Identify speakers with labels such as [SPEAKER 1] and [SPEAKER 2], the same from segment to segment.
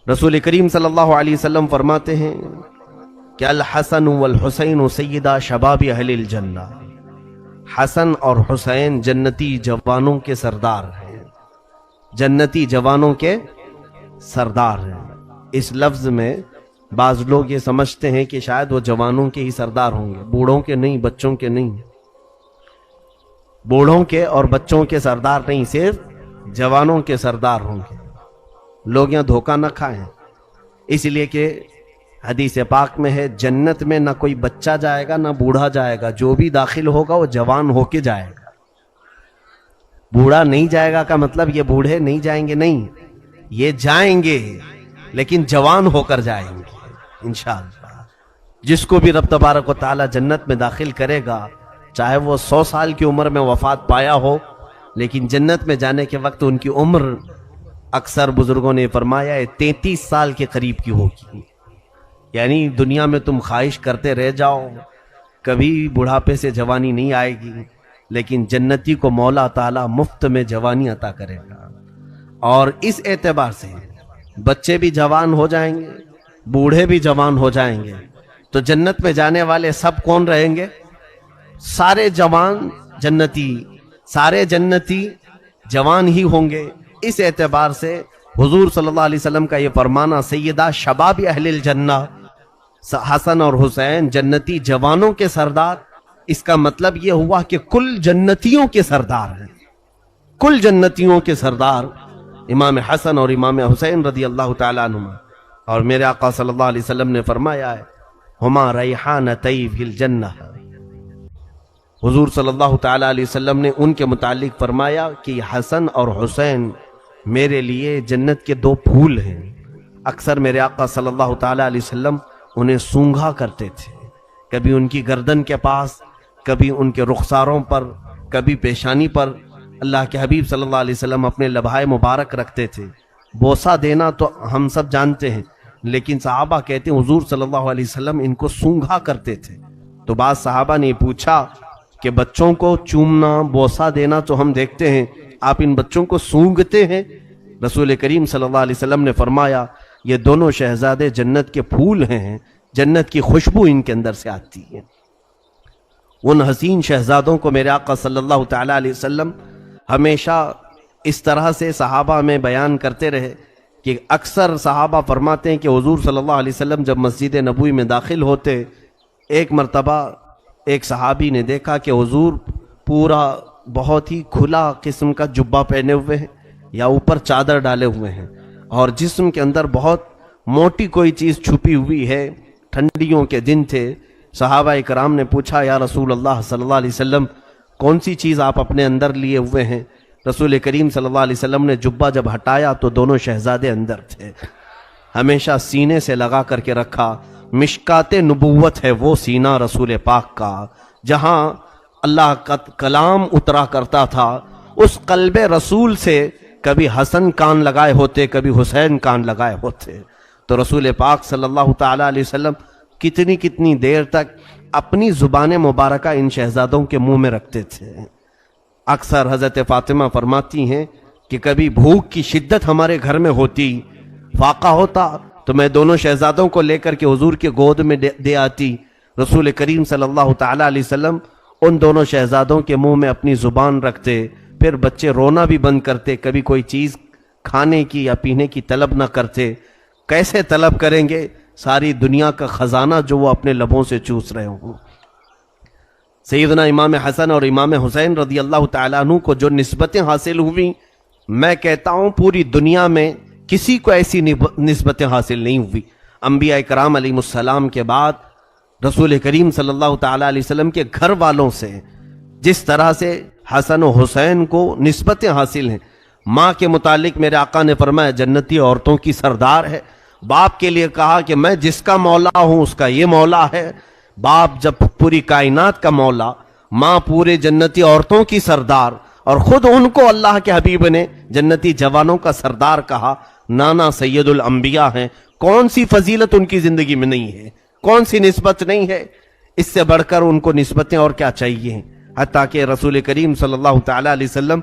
[SPEAKER 1] رسول کریم صلی اللہ علیہ وسلم فرماتے ہیں کہ الحسن والحسین سیدہ شباب اہل الجنہ، حسن اور حسین جنتی جوانوں کے سردار ہیں، جنتی جوانوں کے سردار ہیں۔ اس لفظ میں بعض لوگ یہ سمجھتے ہیں کہ شاید وہ جوانوں کے ہی سردار ہوں گے، بوڑھوں کے نہیں، بچوں کے نہیں، بوڑھوں کے اور بچوں کے سردار نہیں، صرف جوانوں کے سردار ہوں گے۔ لوگ یہاں دھوکہ نہ کھائیں، اس لیے کہ حدیث پاک میں ہے جنت میں نہ کوئی بچہ جائے گا نہ بوڑھا جائے گا، جو بھی داخل ہوگا وہ جوان ہو کے جائے گا۔ بوڑھا نہیں جائے گا کا مطلب یہ بوڑھے نہیں جائیں گے، نہیں، یہ جائیں گے لیکن جوان ہو کر جائیں گے انشاءاللہ۔ جس کو بھی رب تبارک و تعالی جنت میں داخل کرے گا، چاہے وہ 100 سال کی عمر میں وفات پایا ہو، لیکن جنت میں جانے کے وقت ان کی عمر اکثر بزرگوں نے فرمایا ہے 33 سال کے قریب کی ہوگی۔ یعنی دنیا میں تم خواہش کرتے رہ جاؤ، کبھی بڑھاپے سے جوانی نہیں آئے گی، لیکن جنتی کو مولا تعالیٰ مفت میں جوانی عطا کرے گا۔ اور اس اعتبار سے بچے بھی جوان ہو جائیں گے، بوڑھے بھی جوان ہو جائیں گے، تو جنت میں جانے والے سب کون رہیں گے؟ سارے جوان جنتی، سارے جنتی جوان ہی ہوں گے۔ اس اعتبار سے حضور صلی اللہ علیہ وسلم کا یہ فرمانا سیدہ شباب اہل الجنہ، حسن اور حسین جنتی جوانوں کے سردار، اس کا مطلب یہ ہوا کہ کل جنتیوں کے سردار ہیں، کل جنتیوں کے سردار امام حسن اور امام حسین رضی اللہ تعالیٰ عنہما۔ اور میرے آقا صلی اللہ علیہ وسلم نے فرمایا ہے ہما ریحانتی فی الجنہ، حضور صلی اللہ تعالیٰ علیہ وسلم نے ان کے متعلق فرمایا کہ حسن اور حسین میرے لیے جنت کے 2 پھول ہیں۔ اکثر میرے آقا صلی اللہ تعالیٰ علیہ وسلم انہیں سونگھا کرتے تھے، کبھی ان کی گردن کے پاس، کبھی ان کے رخساروں پر، کبھی پیشانی پر۔ اللہ کے حبیب صلی اللہ علیہ وسلم اپنے لبھائے مبارک رکھتے تھے۔ بوسہ دینا تو ہم سب جانتے ہیں، لیکن صحابہ کہتے ہیں حضور صلی اللہ علیہ وسلم ان کو سونگھا کرتے تھے۔ تو بعض صحابہ نے پوچھا کہ بچوں کو چومنا، بوسہ دینا تو ہم دیکھتے ہیں، آپ ان بچوں کو سونگھتے ہیں؟ رسول کریم صلی اللہ علیہ وسلم نے فرمایا یہ دونوں شہزادے جنت کے پھول ہیں، جنت کی خوشبو ان کے اندر سے آتی ہے۔ ان حسین شہزادوں کو میرے آقا صلی اللہ تعالیٰ علیہ وسلم ہمیشہ اس طرح سے صحابہ میں بیان کرتے رہے کہ اکثر صحابہ فرماتے ہیں کہ حضور صلی اللہ علیہ وسلم جب مسجد نبوی میں داخل ہوتے، ایک مرتبہ ایک صحابی نے دیکھا کہ حضور پورا بہت ہی کھلا قسم کا جبہ پہنے ہوئے ہیں یا اوپر چادر ڈالے ہوئے ہیں، اور جسم کے اندر بہت موٹی کوئی چیز چھپی ہوئی ہے۔ ٹھنڈیوں کے دن تھے، صحابہ اکرام نے پوچھا یا رسول اللہ صلی اللہ علیہ وسلم کون سی چیز آپ اپنے اندر لیے ہوئے ہیں؟ رسول کریم صلی اللہ علیہ وسلم نے جبہ جب ہٹایا تو دونوں شہزادے اندر تھے، ہمیشہ سینے سے لگا کر کے رکھا۔ مشکات نبوت ہے وہ سینہ رسول پاک کا، جہاں اللہ کا کلام اترا کرتا تھا۔ اس قلب رسول سے کبھی حسن کان لگائے ہوتے، کبھی حسین کان لگائے ہوتے، تو رسول پاک صلی اللہ تعالیٰ علیہ وسلم کتنی دیر تک اپنی زبان مبارکہ ان شہزادوں کے منہ میں رکھتے تھے۔ اکثر حضرت فاطمہ فرماتی ہیں کہ کبھی بھوک کی شدت ہمارے گھر میں ہوتی، فاقہ ہوتا، تو میں دونوں شہزادوں کو لے کر کے حضور کے گود میں دے آتی۔ رسول کریم صلی اللہ تعالیٰ علیہ وسلم ان دونوں شہزادوں کے منہ میں اپنی زبان رکھتے، پھر بچے رونا بھی بند کرتے، کبھی کوئی چیز کھانے کی یا پینے کی طلب نہ کرتے۔ کیسے طلب کریں گے؟ ساری دنیا کا خزانہ جو وہ اپنے لبوں سے چوس رہے ہوں۔ سیدنا امام حسن اور امام حسین رضی اللہ تعالیٰ عنہ کو جو نسبتیں حاصل ہوئیں، میں کہتا ہوں پوری دنیا میں کسی کو ایسی نسبتیں حاصل نہیں ہوئی۔ انبیاء کرام علیہ السلام کے بعد رسول کریم صلی اللہ تعالیٰ علیہ وسلم کے گھر والوں سے جس طرح سے حسن و حسین کو نسبتیں حاصل ہیں، ماں کے متعلق میرے آقا نے فرمایا جنتی عورتوں کی سردار ہے۔ باپ کے لیے کہا کہ میں جس کا مولا ہوں اس کا یہ مولا ہے۔ باپ جب پوری کائنات کا مولا، ماں پورے جنتی عورتوں کی سردار، اور خود ان کو اللہ کے حبیب نے جنتی جوانوں کا سردار کہا۔ نانا سید الانبیاء ہیں، کون سی فضیلت ان کی زندگی میں نہیں ہے، کون سی نسبت نہیں ہے؟ اس سے بڑھ کر ان کو نسبتیں اور کیا چاہیے؟ حتیٰ کہ رسول کریم صلی اللہ تعالیٰ علیہ وسلم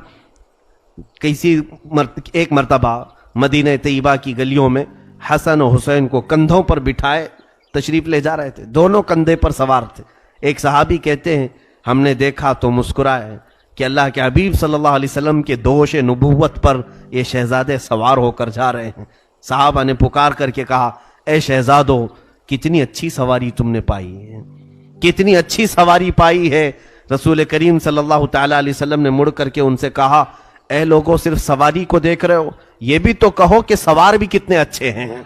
[SPEAKER 1] ایک مرتبہ مدینہ طیبہ کی گلیوں میں حسن و حسین کو کندھوں پر بٹھائے تشریف لے جا رہے تھے، دونوں کندھے پر سوار تھے۔ ایک صحابی کہتے ہیں ہم نے دیکھا تو مسکرائے کہ اللہ کے حبیب صلی اللہ علیہ وسلم کے دوش نبوت پر یہ شہزادے سوار ہو کر جا رہے ہیں۔ صحابہ نے پکار کر کے کہا اے شہزادو، کتنی اچھی سواری تم نے پائی ہے، کتنی اچھی سواری پائی ہے۔ رسول کریم صلی اللہ تعالیٰ علیہ وسلم نے مڑ کر کے ان سے کہا اے لوگوں، صرف سواری کو دیکھ رہے ہو، یہ بھی تو کہو کہ سوار بھی کتنے اچھے ہیں۔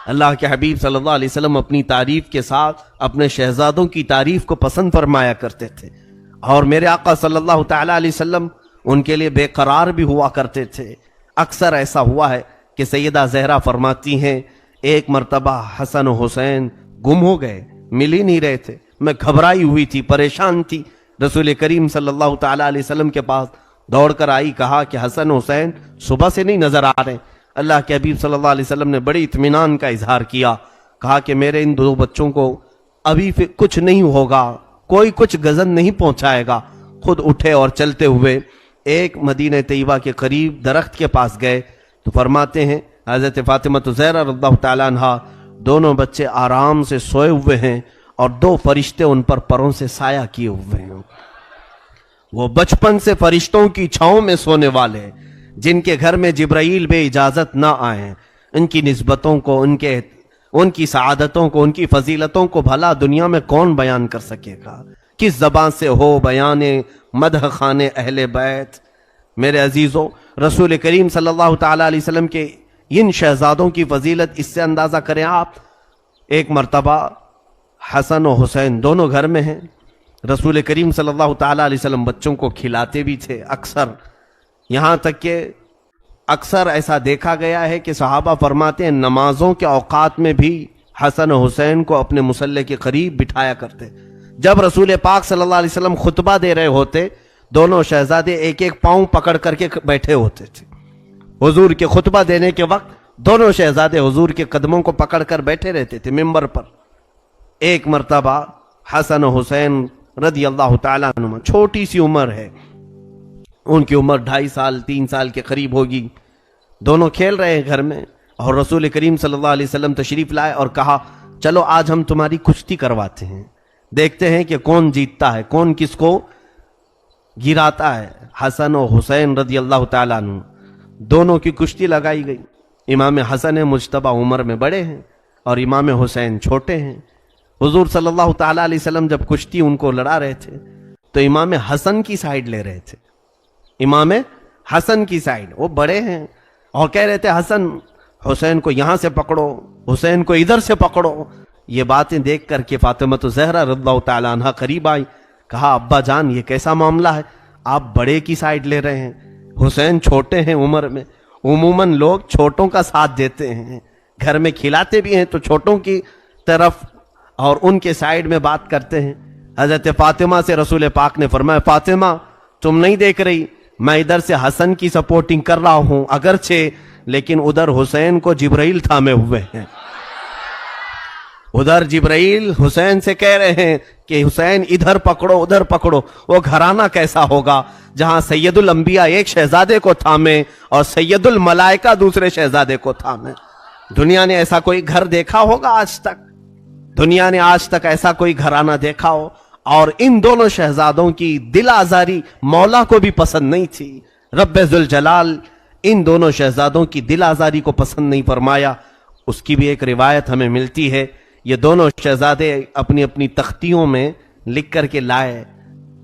[SPEAKER 1] اللہ کے حبیب صلی اللہ علیہ وسلم اپنی تعریف کے ساتھ اپنے شہزادوں کی تعریف کو پسند فرمایا کرتے تھے، اور میرے آقا صلی اللہ تعالیٰ علیہ وسلم ان کے لیے بے قرار بھی ہوا کرتے تھے۔ اکثر ایسا ہوا ہے کہ سیدہ زہرا فرماتی ہیں ایک مرتبہ حسن و حسین گم ہو گئے، مل ہی نہیں رہے تھے، میں گھبرائی ہوئی تھی، پریشان تھی، رسول کریم صلی اللہ تعالیٰ علیہ وسلم کے پاس دوڑ کر آئی، کہا کہ حسن و حسین صبح سے نہیں نظر آ رہے۔ اللہ کے حبیب صلی اللہ علیہ وسلم نے بڑی اطمینان کا اظہار کیا، کہا کہ میرے ان دو بچوں کو ابھی کچھ نہیں ہوگا، کوئی کچھ غضب نہیں پہنچائے گا۔ خود اٹھے اور چلتے ہوئے ایک مدینہ طیبہ کے قریب درخت کے پاس گئے تو فرماتے ہیں حضرت فاطمہ زہرا رضی اللہ تعالیٰ عنہا، دونوں بچے آرام سے سوئے ہوئے ہیں اور دو فرشتے ان پر پروں سے سایہ کیے ہوئے ہیں۔ وہ بچپن سے فرشتوں کی چھاؤں میں سونے والے، جن کے گھر میں جبرائیل بے اجازت نہ آئیں، ان کی نسبتوں کو، ان کی سعادتوں کو، ان کی فضیلتوں کو بھلا دنیا میں کون بیان کر سکے گا؟ کس زبان سے ہو بیان مدح خان اہل بیت؟ میرے عزیزوں، رسول کریم صلی اللہ تعالیٰ علیہ وسلم کے ان شہزادوں کی فضیلت اس سے اندازہ کریں آپ۔ ایک مرتبہ حسن و حسین دونوں گھر میں ہیں، رسول کریم صلی اللہ تعالیٰ علیہ وسلم بچوں کو کھلاتے بھی تھے اکثر، یہاں تک کہ اکثر ایسا دیکھا گیا ہے کہ صحابہ فرماتے ہیں نمازوں کے اوقات میں بھی حسن و حسین کو اپنے مصلی کے قریب بٹھایا کرتے۔ جب رسول پاک صلی اللہ علیہ وسلم خطبہ دے رہے ہوتے، دونوں شہزادے ایک ایک پاؤں پکڑ کر کے بیٹھے ہوتے تھے۔ حضور کے خطبہ دینے کے وقت دونوں شہزادے حضور کے قدموں کو پکڑ کر بیٹھے رہتے تھے ممبر پر۔ ایک مرتبہ حسن و حسین رضی اللہ تعالیٰ عنہ، چھوٹی سی عمر ہے، ان کی عمر 2.5 سال 3 سال کے قریب ہوگی، دونوں کھیل رہے ہیں گھر میں، اور رسول کریم صلی اللہ علیہ وسلم تشریف لائے اور کہا چلو آج ہم تمہاری کشتی کرواتے ہیں، دیکھتے ہیں کہ کون جیتتا ہے، کون کس کو گراتا ہے۔ حسن و حسین رضی اللہ تعالیٰ عنہ دونوں کی کشتی لگائی گئی۔ امام حسن مجتبی عمر میں بڑے ہیں اور امام حسین چھوٹے ہیں۔ حضور صلی اللہ تعالیٰ علیہ وسلم جب کشتی ان کو لڑا رہے تھے تو امام حسن کی سائیڈ لے رہے تھے، امام حسن کی سائیڈ، وہ بڑے ہیں، اور کہہ رہے تھے حسن حسین کو یہاں سے پکڑو، حسین کو ادھر سے پکڑو۔ یہ باتیں دیکھ کر کے فاطمہ زہرا رضی اللہ تعالیٰ عنہ قریب آئی، کہا ابا جان یہ کیسا معاملہ ہے، آپ بڑے کی سائیڈ لے رہے ہیں، حسین چھوٹے ہیں عمر میں، عموماً لوگ چھوٹوں کا ساتھ دیتے ہیں، گھر میں کھلاتے بھی ہیں تو چھوٹوں کی طرف اور ان کے سائیڈ میں بات کرتے ہیں۔ حضرت فاطمہ سے رسول پاک نے فرمایا فاطمہ تم نہیں دیکھ رہی، میں ادھر سے حسن کی سپورٹنگ کر رہا ہوں اگرچہ، لیکن ادھر حسین کو جبرائیل تھامے ہوئے ہیں، ادھر جبرائیل حسین سے کہہ رہے ہیں کہ حسین ادھر پکڑو ادھر پکڑو۔ وہ گھرانہ کیسا ہوگا جہاں سید الانبیاء ایک شہزادے کو تھامے اور سید الملائکہ دوسرے شہزادے کو تھامے؟ دنیا نے ایسا کوئی گھر دیکھا ہوگا آج تک؟ دنیا نے آج تک ایسا کوئی گھرانہ دیکھا ہو؟ اور ان دونوں شہزادوں کی دل آزاری مولا کو بھی پسند نہیں تھی، رب ذوالجلال ان دونوں شہزادوں کی دل آزاری کو پسند نہیں فرمایا۔ اس کی بھی ایک روایت ہمیں ملتی ہے، یہ دونوں شہزادے اپنی اپنی تختیوں میں لکھ کر کے لائے،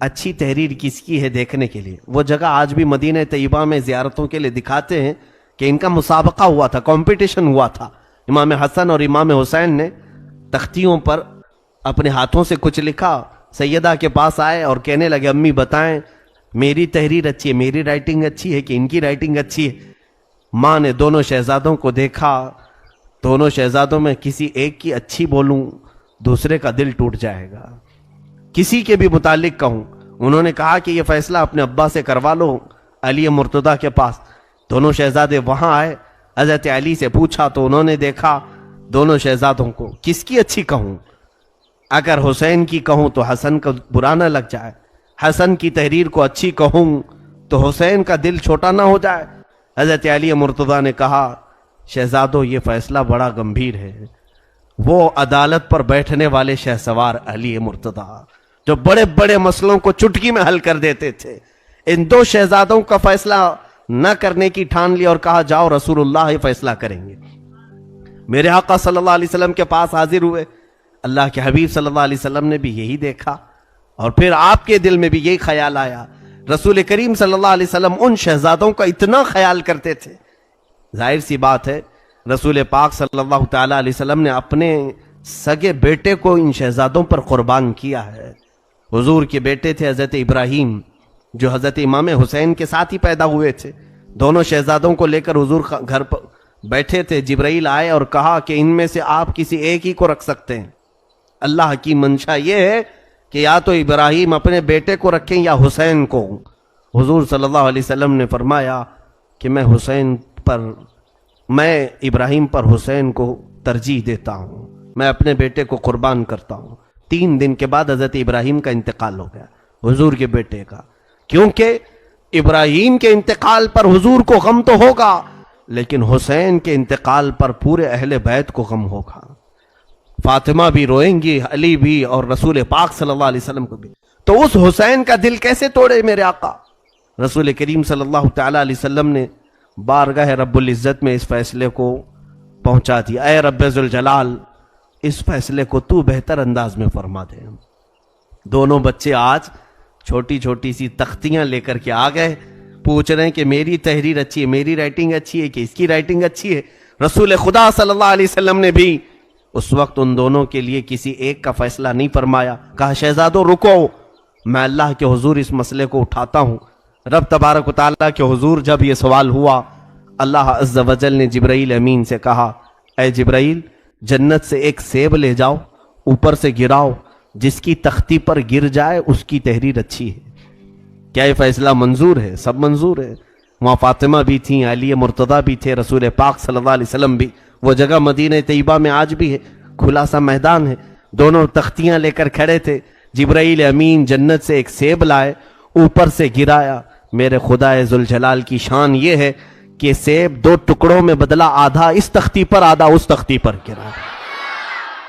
[SPEAKER 1] اچھی تحریر کس کی ہے دیکھنے کے لیے۔ وہ جگہ آج بھی مدینہ طیبہ میں زیارتوں کے لیے دکھاتے ہیں کہ ان کا مسابقہ ہوا تھا، کمپٹیشن ہوا تھا، امام حسن اور امام حسین نے تختیوں پر اپنے ہاتھوں سے کچھ لکھا، سیدہ کے پاس آئے اور کہنے لگے امی بتائیں میری تحریر اچھی ہے، میری رائٹنگ اچھی ہے کہ ان کی رائٹنگ اچھی ہے؟ ماں نے دونوں شہزادوں کو دیکھا، دونوں شہزادوں میں کسی ایک کی اچھی بولوں دوسرے کا دل ٹوٹ جائے گا، کسی کے بھی متعلق کہوں۔ انہوں نے کہا کہ یہ فیصلہ اپنے ابا سے کروا لو، علی مرتضیٰ کے پاس۔ دونوں شہزادے وہاں آئے، حضرت علی سے پوچھا تو انہوں نے دیکھا دونوں شہزادوں کو، کس کی اچھی کہوں؟ اگر حسین کی کہوں تو حسن کا برا نہ لگ جائے، حسن کی تحریر کو اچھی کہوں تو حسین کا دل چھوٹا نہ ہو جائے۔ حضرت علی مرتضیٰ نے کہا شہزادوں یہ فیصلہ بڑا گمبھیر ہے. وہ عدالت پر بیٹھنے والے شہسوار علی مرتضیٰ جو بڑے بڑے مسئلوں کو چٹکی میں حل کر دیتے تھے، ان دو شہزادوں کا فیصلہ نہ کرنے کی ٹھان لی اور کہا جاؤ رسول اللہ فیصلہ کریں گے. میرے آقا صلی اللہ علیہ وسلم کے پاس حاضر ہوئے. اللہ کے حبیب صلی اللہ علیہ وسلم نے بھی یہی دیکھا اور پھر آپ کے دل میں بھی یہی خیال آیا. رسول کریم صلی اللہ علیہ وسلم ان شہزادوں کا اتنا خیال کرتے تھے. ظاہر سی بات ہے رسول پاک صلی اللہ تعالی علیہ وسلم نے اپنے سگے بیٹے کو ان شہزادوں پر قربان کیا ہے. حضور کے بیٹے تھے حضرت ابراہیم جو حضرت امام حسین کے ساتھ ہی پیدا ہوئے تھے. دونوں شہزادوں کو لے کر حضور گھر پر بیٹھے تھے. جبرائیل آئے اور کہا کہ ان میں سے آپ کسی ایک ہی کو رکھ سکتے ہیں. اللہ کی منشا یہ ہے کہ یا تو ابراہیم اپنے بیٹے کو رکھیں یا حسین کو. حضور صلی اللہ علیہ وسلم نے فرمایا کہ میں ابراہیم پر حسین کو ترجیح دیتا ہوں، میں اپنے بیٹے کو قربان کرتا ہوں. 3 دن کے بعد حضرت ابراہیم کا انتقال ہو گیا، حضور کے بیٹے کا. کیونکہ ابراہیم کے انتقال پر حضور کو غم تو ہوگا لیکن حسین کے انتقال پر پورے اہل بیت کو غم ہوگا. فاطمہ بھی روئیں گی، علی بھی، اور رسول پاک صلی اللہ علیہ وسلم کو بھی. تو اس حسین کا دل کیسے توڑے میرے آقا؟ رسول کریم صلی اللہ تعالی علیہ وسلم نے بارگاہ رب العزت میں اس فیصلے کو پہنچا دیا. اے رب ذوالجلال اس فیصلے کو تو بہتر انداز میں فرما دے. دونوں بچے آج چھوٹی چھوٹی سی تختیاں لے کر کے آ گئے، پوچھ رہے ہیں کہ میری تحریر اچھی ہے، میری رائٹنگ اچھی ہے کہ اس کی رائٹنگ اچھی ہے. رسول خدا صلی اللہ علیہ وسلم نے بھی اس وقت ان دونوں کے لیے کسی ایک کا فیصلہ نہیں فرمایا. کہا شہزادوں رکو، میں اللہ کے حضور اس مسئلے کو اٹھاتا ہوں. رب تبارک و تعالیٰ کے حضور جب یہ سوال ہوا، اللہ عز و جل نے جبرائیل امین سے کہا اے جبرائیل جنت سے ایک سیب لے جاؤ، اوپر سے گراؤ، جس کی تختی پر گر جائے اس کی تحریر اچھی ہے. کیا یہ فیصلہ منظور ہے؟ سب منظور ہے. وہاں فاطمہ بھی تھیں، علی مرتضیٰ بھی تھے، رسول پاک صلی اللہ علیہ وسلم بھی. وہ جگہ مدینہ طیبہ میں آج بھی ہے، کھلا سا میدان ہے. دونوں تختیاں لے کر کھڑے تھے. جبرائیل امین جنت سے ایک سیب لائے، اوپر سے گرایا. میرے خدا ذوالجلال کی شان یہ ہے کہ سیب 2 ٹکڑوں میں بدلا، آدھا اس تختی پر آدھا اس تختی پر گرا.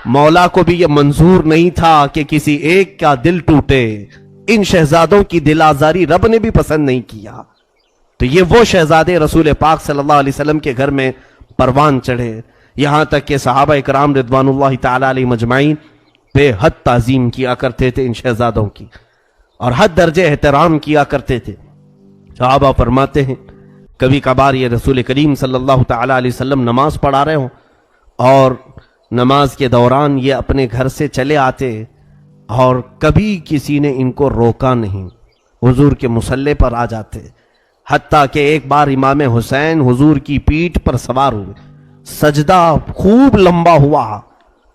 [SPEAKER 1] مولا کو بھی یہ منظور نہیں تھا کہ کسی ایک کا دل ٹوٹے. ان شہزادوں کی دل آزاری رب نے بھی پسند نہیں کیا. تو یہ وہ شہزادے رسول پاک صلی اللہ علیہ وسلم کے گھر میں پروان چڑھے، یہاں تک کہ صحابہ اکرام رضوان اللہ تعالی علیہ مجمعین بے حد تعظیم کیا کرتے تھے ان شہزادوں کی، اور حد درجے احترام کیا کرتے تھے. صحابہ فرماتے ہیں کبھی کبھار یہ رسول کریم صلی اللہ تعالی علیہ وسلم نماز پڑھا رہے ہوں اور نماز کے دوران یہ اپنے گھر سے چلے آتے اور کبھی کسی نے ان کو روکا نہیں، حضور کے مصلی پر آ جاتے. حتیٰ کہ ایک بار امام حسین حضور کی پیٹھ پر سوار ہوئے، سجدہ خوب لمبا ہوا،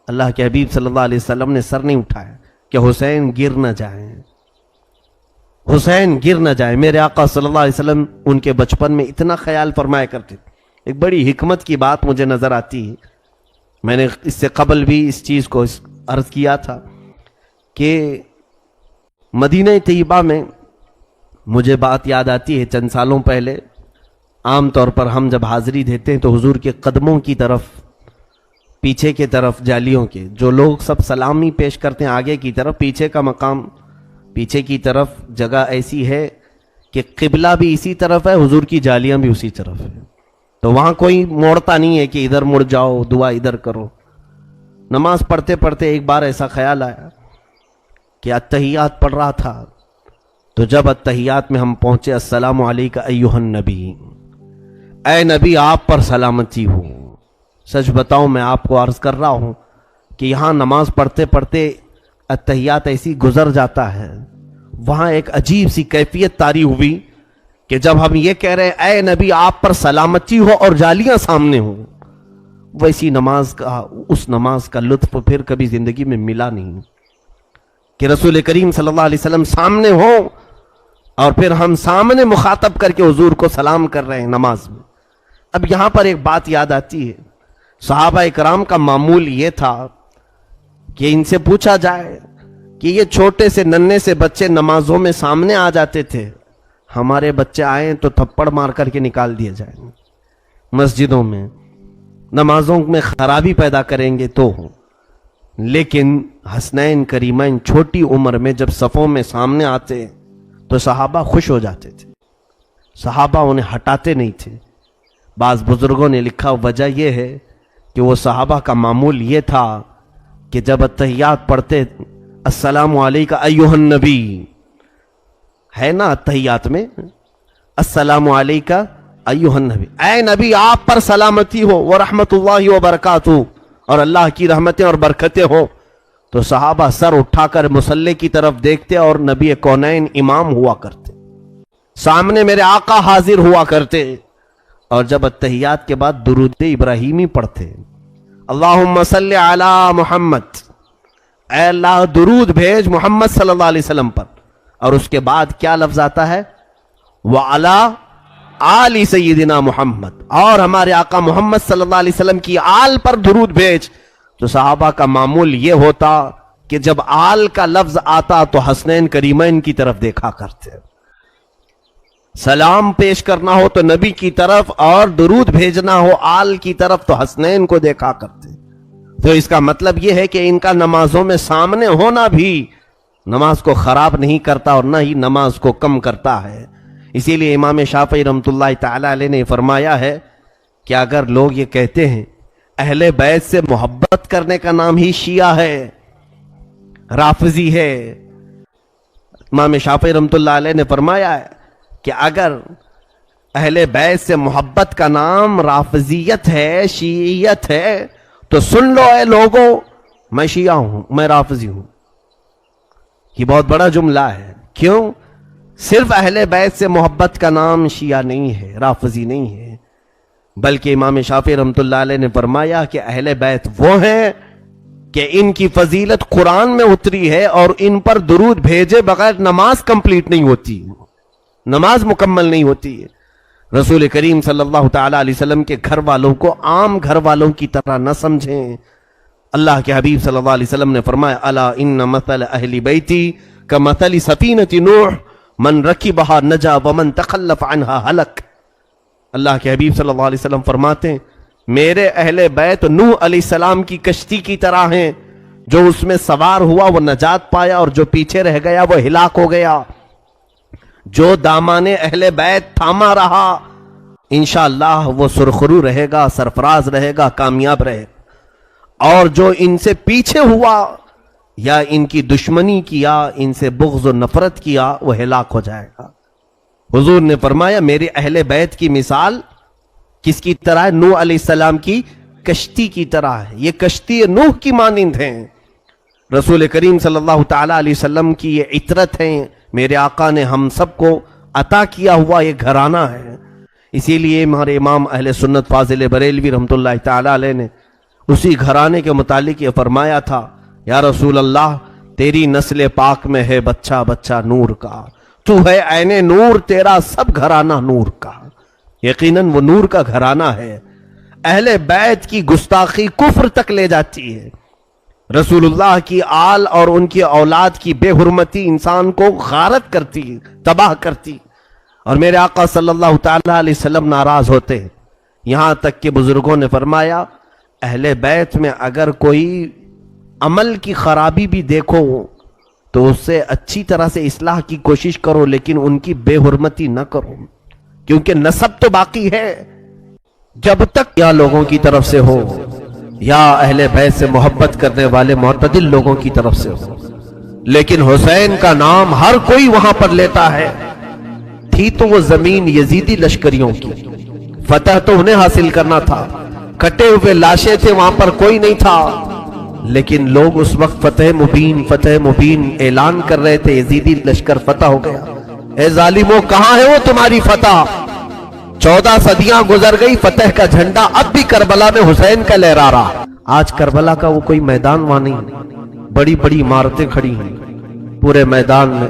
[SPEAKER 1] اللہ کے حبیب صلی اللہ علیہ وسلم نے سر نہیں اٹھایا کہ حسین گر نہ جائیں، حسین گر نہ جائیں. میرے آقا صلی اللہ علیہ وسلم ان کے بچپن میں اتنا خیال فرمایا کرتے. ایک بڑی حکمت کی بات مجھے نظر آتی ہے، میں نے اس سے قبل بھی اس چیز کو عرض کیا تھا کہ مدینہ طیبہ میں مجھے بات یاد آتی ہے. چند سالوں پہلے عام طور پر ہم جب حاضری دیتے ہیں تو حضور کے قدموں کی طرف، پیچھے کے طرف جالیوں کے جو لوگ سب سلامی پیش کرتے ہیں آگے کی طرف، پیچھے کا مقام، پیچھے کی طرف جگہ ایسی ہے کہ قبلہ بھی اسی طرف ہے، حضور کی جالیاں بھی اسی طرف ہے. تو وہاں کوئی موڑتا نہیں ہے کہ ادھر مڑ جاؤ، دعا ادھر کرو. نماز پڑھتے پڑھتے ایک بار ایسا خیال آیا کہ التحیات پڑھ رہا تھا، تو جب التحیات میں ہم پہنچے السلام علیکہ ایھا النبی، اے نبی آپ پر سلامتی ہو. سچ بتاؤں میں آپ کو عرض کر رہا ہوں کہ یہاں نماز پڑھتے پڑھتے التحیات ایسی گزر جاتا ہے، وہاں ایک عجیب سی کیفیت طاری ہوئی کہ جب ہم یہ کہہ رہے ہیں اے نبی آپ پر سلامتی ہو اور جالیاں سامنے ہوں، ویسی نماز کا، اس نماز کا لطف پھر کبھی زندگی میں ملا نہیں کہ رسول کریم صلی اللہ علیہ وسلم سامنے ہوں اور پھر ہم سامنے مخاطب کر کے حضور کو سلام کر رہے ہیں نماز میں. اب یہاں پر ایک بات یاد آتی ہے، صحابہ اکرام کا معمول یہ تھا کہ ان سے پوچھا جائے کہ یہ چھوٹے سے ننھے سے بچے نمازوں میں سامنے آ جاتے تھے، ہمارے بچے آئیں تو تھپڑ مار کر کے نکال دیے جائیں مسجدوں میں. نمازوں میں خرابی پیدا کریں گے تو ہوں، لیکن حسنین کریمین چھوٹی عمر میں جب صفوں میں سامنے آتے تو صحابہ خوش ہو جاتے تھے، صحابہ انہیں ہٹاتے نہیں تھے۔ بعض بزرگوں نے لکھا وجہ یہ ہے کہ وہ صحابہ کا معمول یہ تھا کہ جب اتحیات پڑھتے السلام علیکہ ایھا النبی، ہے نا اتحیات میں السلام علیکہ ایھا النبی، اے نبی آپ پر سلامتی ہو ورحمت اللہ وبرکاتہ، اور اللہ کی رحمتیں اور برکتیں ہو، تو صحابہ سر اٹھا کر مصلی کی طرف دیکھتے اور نبی کونین امام ہوا کرتے، سامنے میرے آقا حاضر ہوا کرتے، اور جب اتحیات کے بعد درود ابراہیمی پڑھتے اللہم صلی علی محمد، اے اللہ درود بھیج محمد صلی اللہ علیہ وسلم پر، اور اس کے بعد کیا لفظ آتا ہے وعلی آل سیدنا محمد، اور ہمارے آقا محمد صلی اللہ علیہ وسلم کی آل پر درود بھیج، تو صحابہ کا معمول یہ ہوتا کہ جب آل کا لفظ آتا تو حسنین کریمین کی طرف دیکھا کرتے، سلام پیش کرنا ہو تو نبی کی طرف اور درود بھیجنا ہو آل کی طرف تو حسنین کو دیکھا کرتے۔ تو اس کا مطلب یہ ہے کہ ان کا نمازوں میں سامنے ہونا بھی نماز کو خراب نہیں کرتا اور نہ ہی نماز کو کم کرتا ہے۔ اسی لیے امام شافعی رحمۃ اللہ تعالی علیہ نے فرمایا ہے کہ اگر لوگ یہ کہتے ہیں اہل بیت سے محبت کرنے کا نام ہی شیعہ ہے، رافضی ہے، امام شافعی رحمۃ اللہ علیہ نے فرمایا ہے کہ اگر اہل بیت سے محبت کا نام رافضیت ہے، شیعیت ہے، تو سن لو اے لوگوں میں شیعہ ہوں، میں رافضی ہوں۔ یہ بہت بڑا جملہ ہے، کیوں؟ صرف اہل بیت سے محبت کا نام شیعہ نہیں ہے، رافضی نہیں ہے، بلکہ امام شافعی رحمۃ اللہ علیہ نے فرمایا کہ اہل بیت وہ ہیں کہ ان کی فضیلت قرآن میں اتری ہے اور ان پر درود بھیجے بغیر نماز کمپلیٹ نہیں ہوتی، نماز مکمل نہیں ہوتی ہے۔ رسول کریم صلی اللہ تعالی علیہ وسلم کے گھر والوں کو عام گھر والوں کی طرح نہ سمجھیں۔ اللہ کے حبیب صلی اللہ علیہ وسلم نے فرمایا الا ان مثل اہل بیتی کمثل سفینۃ نوح من رکبها نجا ومن تخلف عنها ہلک۔ اللہ کے حبیب صلی اللہ علیہ وسلم فرماتے ہیں میرے اہل بیت نوح علیہ السلام کی کشتی کی طرح ہیں، جو اس میں سوار ہوا وہ نجات پایا اور جو پیچھے رہ گیا وہ ہلاک ہو گیا۔ جو دامان اہل بیت تھاما رہا انشاءاللہ وہ سرخرو رہے گا، سرفراز رہے گا، کامیاب رہے گا، اور جو ان سے پیچھے ہوا یا ان کی دشمنی کیا، ان سے بغض و نفرت کیا، وہ ہلاک ہو جائے گا۔ حضور نے فرمایا میرے اہل بیت کی مثال کس کی طرح ہے؟ نوح علیہ السلام کی کشتی کی طرح ہے، یہ کشتی نوح کی مانند ہیں۔ رسول کریم صلی اللہ تعالی علیہ وسلم کی یہ عطرت ہیں، میرے آقا نے ہم سب کو عطا کیا ہوا یہ گھرانہ ہے۔ اسی لیے ہمارے امام اہل سنت فاضل بریلوی رحمۃ اللہ تعالی علیہ نے اسی گھرانے کے متعلق یہ فرمایا تھا یا رسول اللہ تیری نسل پاک میں ہے بچہ بچہ نور کا، تو ہے عین نور، تیرا سب گھرانہ نور کا۔ یقیناً وہ نور کا گھرانہ ہے۔ اہل بیت کی گستاخی کفر تک لے جاتی ہے، رسول اللہ کی آل اور ان کی اولاد کی بے حرمتی انسان کو غارت کرتی، تباہ کرتی، اور میرے آقا صلی اللہ تعالی علیہ وسلم ناراض ہوتے ہیں۔ یہاں تک کہ بزرگوں نے فرمایا اہل بیت میں اگر کوئی عمل کی خرابی بھی دیکھو تو اس سے اچھی طرح سے اصلاح کی کوشش کرو، لیکن ان کی بے حرمتی نہ کرو، کیونکہ نسب تو باقی ہے۔ جب تک یا لوگوں کی طرف سے ہو یا اہل بیت سے محبت کرنے والے معتدل لوگوں کی طرف سے ہو، لیکن حسین کا نام ہر کوئی وہاں پر لیتا ہے۔ تھی تو وہ زمین یزیدی لشکریوں کی، فتح تو انہیں حاصل کرنا تھا، کٹے ہوئے لاشیں تھے وہاں پر کوئی نہیں تھا، لیکن لوگ اس وقت فتح مبین اعلان کر رہے تھے، یزیدی لشکر فتح ہو گیا۔ اے ظالموں کہاں ہے وہ تمہاری فتح؟ 14 صدیاں گزر گئی، فتح کا جھنڈا اب بھی کربلا میں حسین کا لہرا رہا۔ آج کربلا کا وہ کوئی میدان وہاں نہیں، بڑی بڑی عمارتیں کھڑی ہیں پورے میدان میں،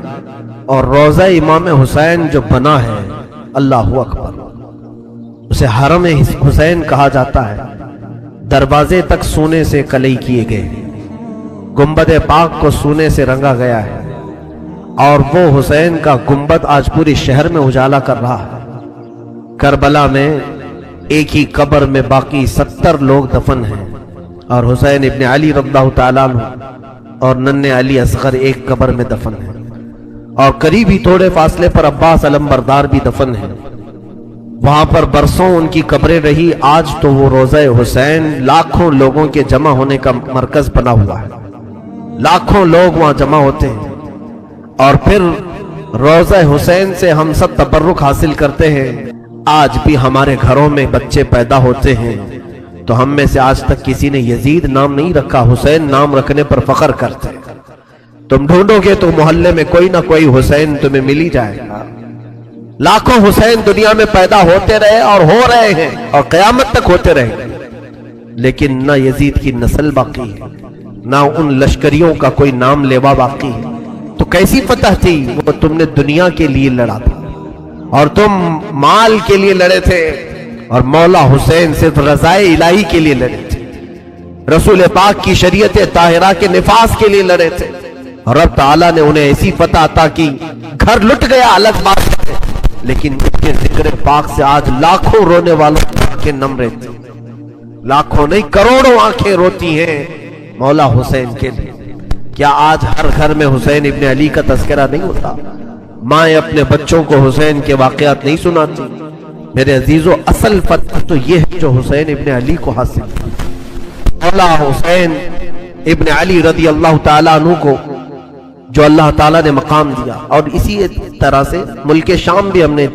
[SPEAKER 1] اور روضہ امام حسین جو بنا ہے اللہ اکبر، اسے حرم حسین کہا جاتا ہے۔ دروازے تک سونے سے کلئی کیے گئے، گنبد پاک کو سونے سے رنگا گیا ہے، اور وہ حسین کا گنبد آج پوری شہر میں اجالا کر رہا ہے۔ کربلا میں ایک ہی قبر میں باقی 70 لوگ دفن ہیں، اور حسین ابن علی رضی اللہ تعالیٰ عنہ اور ننھے علی اصغر ایک قبر میں دفن ہیں، اور قریب ہی تھوڑے فاصلے پر عباس علمبردار بھی دفن ہیں۔ وہاں پر برسوں ان کی قبریں رہی، آج تو وہ روضہ حسین لاکھوں لوگوں کے جمع ہونے کا مرکز بنا ہوا ہے، لاکھوں لوگ وہاں جمع ہوتے ہیں، اور پھر روضہ حسین سے ہم سب تبرک حاصل کرتے ہیں۔ آج بھی ہمارے گھروں میں بچے پیدا ہوتے ہیں تو ہم میں سے آج تک کسی نے یزید نام نہیں رکھا، حسین نام رکھنے پر فخر کرتے ہیں۔ تم ڈھونڈو گے تو محلے میں کوئی نہ کوئی حسین تمہیں مل ہی جائے گا۔ لاکھوں حسین دنیا میں پیدا ہوتے رہے اور ہو رہے ہیں اور قیامت تک ہوتے رہے گے، لیکن نہ یزید کی نسل باقی ہے، نہ ان لشکریوں کا کوئی نام لیوا باقی ہے۔ تو کیسی فتح تھی؟ وہ تم نے دنیا کے لیے لڑا تھا اور تم مال کے لیے لڑے تھے، اور مولا حسین صرف رضائے الہی کے لیے لڑے تھے، رسول پاک کی شریعت طاہرہ کے نفاذ کے لیے لڑے تھے، اور رب تعالیٰ نے انہیں ایسی فتح عطا کی۔ گھر لٹ گیا الگ بات ہے، لیکن ان کے ذکر پاک سے آج لاکھوں رونے والوں کی آنکھیں نم رہتی، لاکھوں نہیں کروڑوں آنکھیں روتی ہیں مولا حسین کے لیے۔ کیا آج ہر گھر میں حسین ابن علی کا تذکرہ نہیں ہوتا؟ مائیں اپنے بچوں کو حسین کے واقعات نہیں سناتی؟ میرے عزیزو، اصل فتح تو یہ ہے جو حسین ابن علی کو حاصل تھی۔ مولا حسین ابن علی رضی اللہ تعالیٰ عنہ کو جو اللہ تعالیٰ نے مقام دیا، اور اسی طرح سے ملک شام بھی ہم نے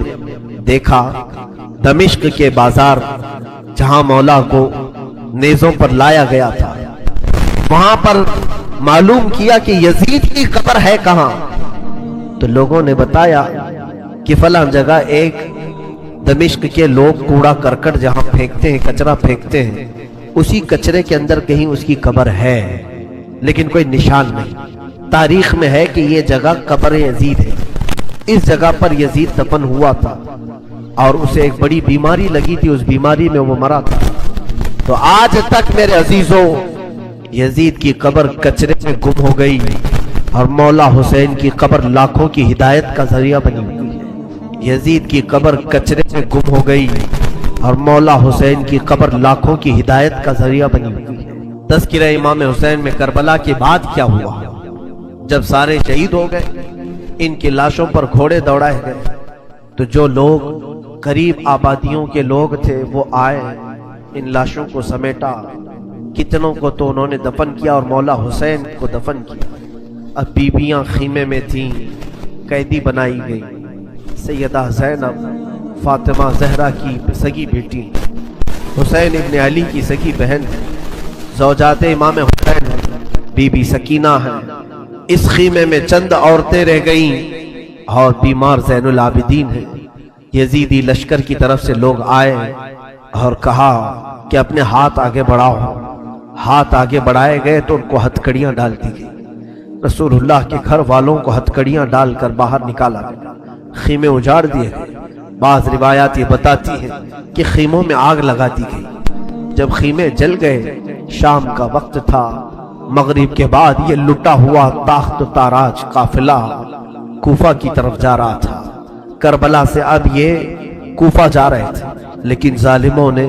[SPEAKER 1] دیکھا، دمشق کے بازار جہاں مولا کو نیزوں پر لایا گیا تھا، وہاں پر معلوم کیا کہ یزید کی قبر ہے کہاں، تو لوگوں نے بتایا کہ فلاں جگہ ایک دمشق کے لوگ کوڑا کرکٹ جہاں پھینکتے ہیں، کچرا پھینکتے ہیں، اسی کچرے کے اندر کہیں اس کی قبر ہے، لیکن کوئی نشان نہیں۔ تاریخ میں ہے کہ یہ جگہ قبر یزید ہے، اس جگہ پر یزید دفن ہوا تھا، اور اسے ایک بڑی بیماری لگی تھی، اس بیماری میں وہ مرا تھا۔ تو آج تک میرے عزیزوں یزید کی قبر کچرے میں گم ہو گئی، اور مولا حسین کی قبر لاکھوں کی ہدایت کا ذریعہ بنی ہوئی ہے۔ یزید کی قبر کچرے میں گم ہو گئی، اور مولا حسین کی قبر لاکھوں کی ہدایت کا ذریعہ بنی ہوئی ہے۔ تذکرہ امام حسین میں کربلا کے بعد کیا ہوا؟ جب سارے شہید ہو گئے، ان کی لاشوں پر گھوڑے دوڑائے گئے، تو جو لوگ قریب آبادیوں کے لوگ تھے وہ آئے، ان لاشوں کو سمیٹا، کتنوں کو تو انہوں نے دفن کیا اور مولا حسین کو دفن کیا۔ اب بیبیاں خیمے میں تھیں، قیدی بنائی گئی، سیدہ زینب فاطمہ زہرا کی سگی بیٹی، حسین ابن علی کی سگی بہن، زوجات امام حسین بی بی سکینہ ہیں۔ اس خیمے میں چند عورتیں رہ گئیں اور بیمار زین العابدین ہیں۔ یزیدی لشکر کی طرف سے لوگ آئے اور کہا کہ اپنے ہاتھ آگے بڑھاؤ۔ ہاتھ آگے بڑھائے گئے تو ان کو ہتھکڑیاں ڈال دی گئی۔ رسول اللہ کے گھر والوں کو ہتھکڑیاں ڈال کر باہر نکالا گیا، خیمے اجاڑ دیے گئے۔ بعض روایات یہ بتاتی ہیں کہ خیموں میں آگ لگا دی گئی۔ جب خیمے جل گئے، شام کا وقت تھا، مغرب کے بعد یہ لٹا ہوا تاخت و تاراج قافلہ کوفہ کی طرف جا رہا تھا۔ کربلا سے اب یہ کوفہ جا رہے تھے، لیکن ظالموں نے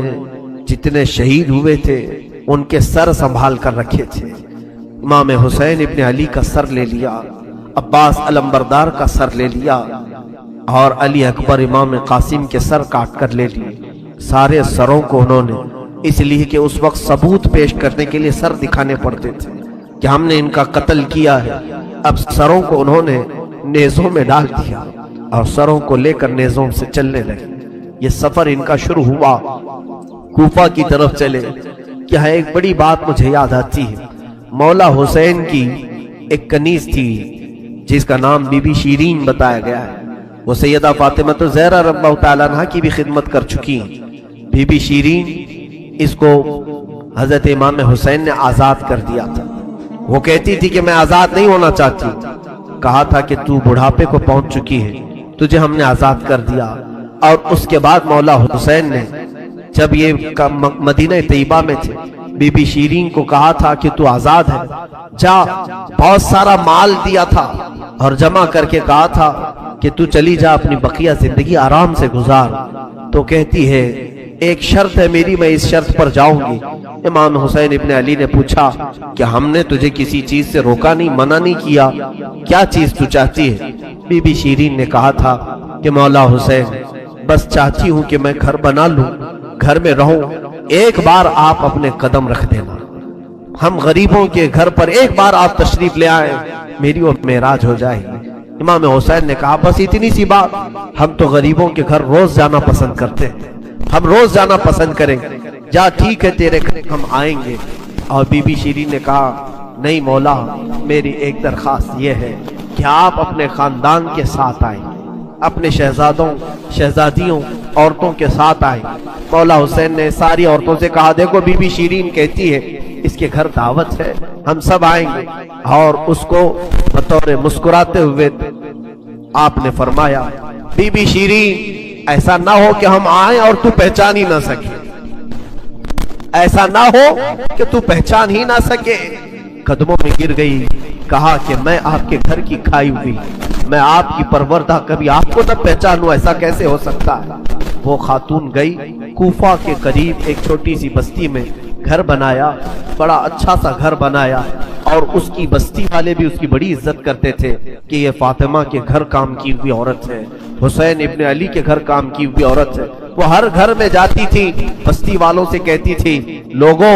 [SPEAKER 1] جتنے شہید ہوئے تھے ان کے سر سنبھال کر رکھے تھے۔ امام حسین ابن علی کا سر لے لیا، عباس علمبردار کا سر لے لیا، اور علی اکبر امام قاسم کے سر کاٹ کر لے لیے۔ سارے سروں کو انہوں نے، اس لیے کہ اس وقت ثبوت پیش کرنے کے لیے سر دکھانے پڑتے تھے کہ ہم نے ان کا قتل کیا ہے۔ اب سروں کو انہوں نے نیزوں میں ڈال دیا اور سروں کو لے کر نیزوں سے چلنے لگے۔ یہ سفر ان کا شروع ہوا، کوفہ کی طرف چلے۔ کیا ایک بڑی بات مجھے یاد آتی ہے، مولا حسین کی ایک کنیز تھی جس کا نام بی بی شیرین بتایا گیا ہے۔ وہ سیدہ فاطمہ زہرا رضی اللہ تعالیٰ عنہ کی بھی خدمت کر چکی ہیں۔ بی بی شیرین، اس کو حضرت امام حسین نے آزاد کر دیا تھا۔ وہ کہتی تھی کہ میں آزاد نہیں ہونا چاہتی۔ کہا تھا کہ تو بڑھاپے کو پہنچ چکی ہے، تجھے ہم نے آزاد کر دیا۔ اور اس کے بعد مولا حسین نے جب یہ مدینہ طیبہ میں تھے، بی بی شیرین کو کہا تھا کہ تو آزاد ہے، جا۔ بہت سارا مال دیا تھا اور جمع کر کے کہا تھا کہ تو چلی جا، اپنی بقیہ زندگی آرام سے گزار۔ تو کہتی ہے ایک شرط ہے میری، میں اس شرط پر جاؤں گی۔ امام حسین ابن علی نے پوچھا کہ ہم نے تجھے کسی چیز سے روکا نہیں، منع نہیں کیا، کیا چیز تو چاہتی ہے؟ بی بی شیرین نے کہا تھا کہ مولا حسین بس چاہتی ہوں کہ میں گھر بنا لوں، گھر میں رہوں، ایک بار آپ اپنے قدم رکھ دینا، ہم غریبوں کے گھر پر ایک بار آپ تشریف لے آئیں، میری وہ معراج ہو جائے گی۔ امام حسین نے کہا بس اتنی سی بات، ہم تو غریبوں کے گھر روز جانا پسند کرتے ہیں، ہم روز جانا پسند کریں گے، جا ٹھیک ہے تیرے گھر ہم آئیں گے۔ اور بی بی شیرین نے کہا نہیں مولا، میری ایک درخواست یہ ہے کہ آپ اپنے خاندان کے ساتھ آئیں، اپنے شہزادوں شہزادیوں عورتوں کے ساتھ آئیں۔ مولا حسین نے ساری عورتوں سے کہا دیکھو بی بی شیرین کہتی ہے اس کے گھر دعوت ہے، ہم سب آئیں گے۔ اور اس کو بطور مسکراتے ہوئے آپ نے فرمایا بی بی شیرین ایسا نہ ہو کہ ہم آئیں اور تو پہچان ہی نہ سکے، ایسا نہ ہو کہ تو پہچان ہی نہ سکے۔ قدموں میں گر گئی، کہا کہ میں آپ کے گھر کی کھائی ہوئی، میں آپ کی پروردہ، کبھی آپ کو نہ پہچانوں، ایسا کیسے ہو سکتا ہے؟ وہ خاتون گئی، کوفہ کے قریب ایک چھوٹی سی بستی میں گھر بنایا، بڑا اچھا سا گھر بنایا، اور اس کی بستی والے بھی اس کی بڑی عزت کرتے تھے کہ یہ فاطمہ کے گھر کام کی ہوئی عورت ہے، حسین ابن علی کے گھر کام کی ہوئی عورت ہے۔ وہ ہر گھر میں جاتی تھی، بستی والوں سے کہتی تھی لوگوں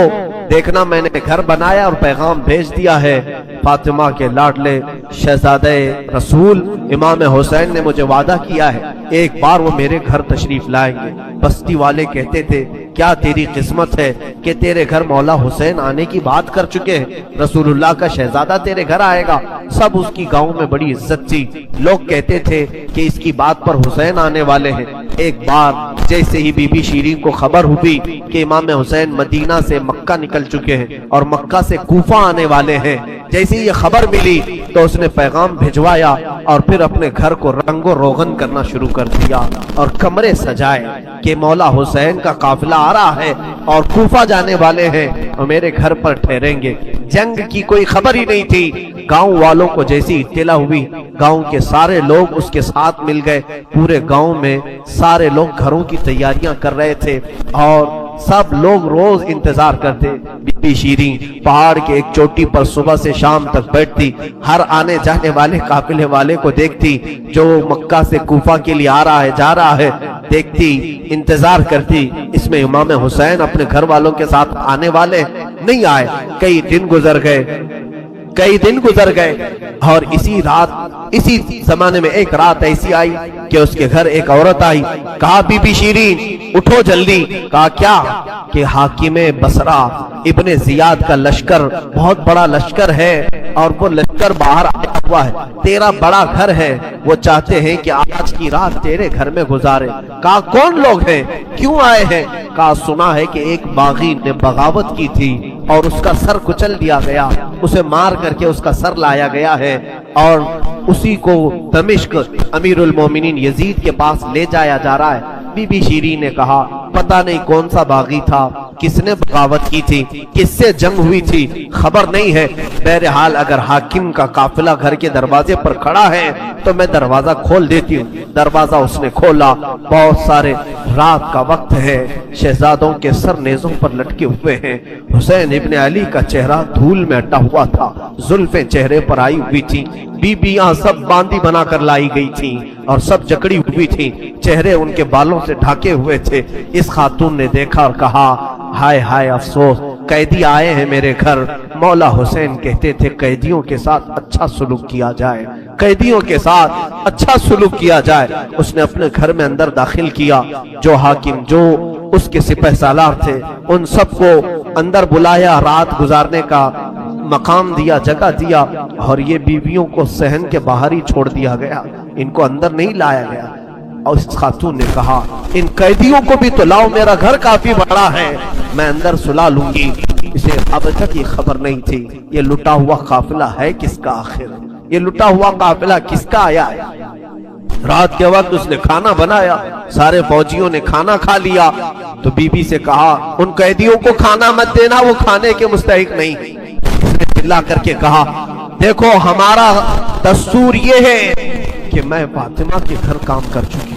[SPEAKER 1] دیکھنا میں نے گھر بنایا اور پیغام بھیج دیا ہے، فاطمہ کے لاڈلے شہزادہ رسول امام حسین نے مجھے وعدہ کیا ہے ایک بار وہ میرے گھر تشریف لائیں گے۔ بستی والے کہتے تھے کیا تیری قسمت ہے کہ تیرے گھر مولا حسین آنے کی بات کر چکے ہیں، رسول اللہ کا شہزادہ تیرے گھر آئے گا۔ سب اس کی گاؤں میں بڑی عزت تھی، لوگ کہتے تھے کہ اس کی بات پر حسین آنے والے ہیں۔ ایک بار جیسے ہی بی بی شیرین کو خبر ہوئی کہ امام حسین مدینہ سے مکہ نکل چکے ہیں اور مکہ سے کوفہ آنے والے ہیں، جیسے یہ خبر ملی تو اس نے پیغام بھجوایا اور پھر اپنے گھر کو رنگ و روغن کرنا شروع کر دیا اور کمرے سجائے کہ مولا حسین کا قافلہ آ رہا ہے اور کوفہ جانے والے ہیں اور میرے گھر پر ٹھہریں گے۔ جنگ کی کوئی خبر ہی نہیں تھی، گاؤں والوں کو جیسی اطلاع ہوئی گاؤں کے سارے لوگ اس کے ساتھ مل گئے، پورے گاؤں میں سارے لوگ گھروں کی تیاریاں کر رہے تھے اور سب لوگ روز انتظار کرتے۔ بی بی شیرین پہاڑ کے ایک چوٹی پر صبح سے شام تک بیٹھتی، ہر آنے جانے والے قافلے والے کو دیکھتی جو مکہ سے کوفہ کے لیے آ رہا ہے جا رہا ہے، دیکھتی انتظار کرتی اس میں امام حسین اپنے گھر والوں کے ساتھ آنے والے نہیں آئے۔ کئی دن گزر گئے اور اسی زمانے میں ایک رات ایسی آئی کہ اس کے گھر ایک عورت آئی، کہا بی بی شیرین اٹھو جلدی۔ کہا کیا؟ کہ حاکم بصرہ ابن زیاد کا لشکر بہت بڑا لشکر ہے اور وہ لشکر باہر آیا ہوا ہے، تیرا بڑا گھر ہے، وہ چاہتے ہیں کہ آج کی رات تیرے گھر میں گزارے۔ کہا کون لوگ ہیں، کیوں آئے ہیں؟ کہا سنا ہے کہ ایک باغی نے بغاوت کی تھی اور اس کا سر کچل دیا گیا، اسے مار کر کے اس کا سر لایا گیا ہے اور اسی کو دمشق امیر المومنین یزید کے پاس لے جایا جا رہا ہے۔ بی بی شیرین نے کہا پتہ نہیں کون سا باغی تھا، کس نے بغاوت کی تھی، کس سے جنگ ہوئی تھی، خبر نہیں ہے، بہرحال اگر حاکم کا قافلہ گھر کے دروازے پر کھڑا ہے تو میں دروازہ کھول دیتی ہوں۔ دروازہ اس نے کھولا، بہت سارے رات کا وقت ہے، شہزادوں کے سر نیزوں پر لٹکے ہوئے ہیں، حسین ابن علی کا چہرہ دھول میں اٹا ہوا تھا، زلفیں چہرے پر آئی ہوئی تھیں، بیبیاں سب باندی بنا کر لائی گئی تھیں اور سب جکڑی ہوئی تھیں، چہرے ان کے بالوں سے ڈھاکے ہوئے تھے۔ اس خاتون نے دیکھا اور کہا ہائے ہائے افسوس، قیدی آئے ہیں میرے گھر۔ مولا حسین کہتے تھے قیدیوں کے ساتھ اچھا سلوک کیا جائے، قیدیوں کے ساتھ اچھا سلوک کیا جائے۔ اس نے اپنے گھر میں اندر داخل کیا، جو حاکم جو اس کے سپہ سالار تھے ان سب کو اندر بلایا، رات گزارنے کا مقام دیا، جگہ دیا، اور یہ بیویوں کو صحن کے باہر ہی چھوڑ دیا گیا، ان کو اندر نہیں لایا گیا۔ اور اس خاتون نے کہا ان قیدیوں کو بھی تو لاؤ، میرا گھر کافی بڑا ہے، میں اندر سلا لوں گی۔ اسے اب تک یہ خبر نہیں تھی یہ لٹا ہوا قافلہ ہے کس کا، آخر یہ لٹا ہوا قافلہ کس کا آیا ہے۔ رات کے وقت اس نے کھانا بنایا، سارے فوجیوں نے کھانا کھا لیا تو بی بی سے کہا ان قیدیوں کو کھانا مت دینا، وہ کھانے کے مستحق نہیں۔ اس نے چلا کر کے کہا دیکھو ہمارا دستور یہ ہے کہ میں فاطمہ کے گھر کام کر چکی،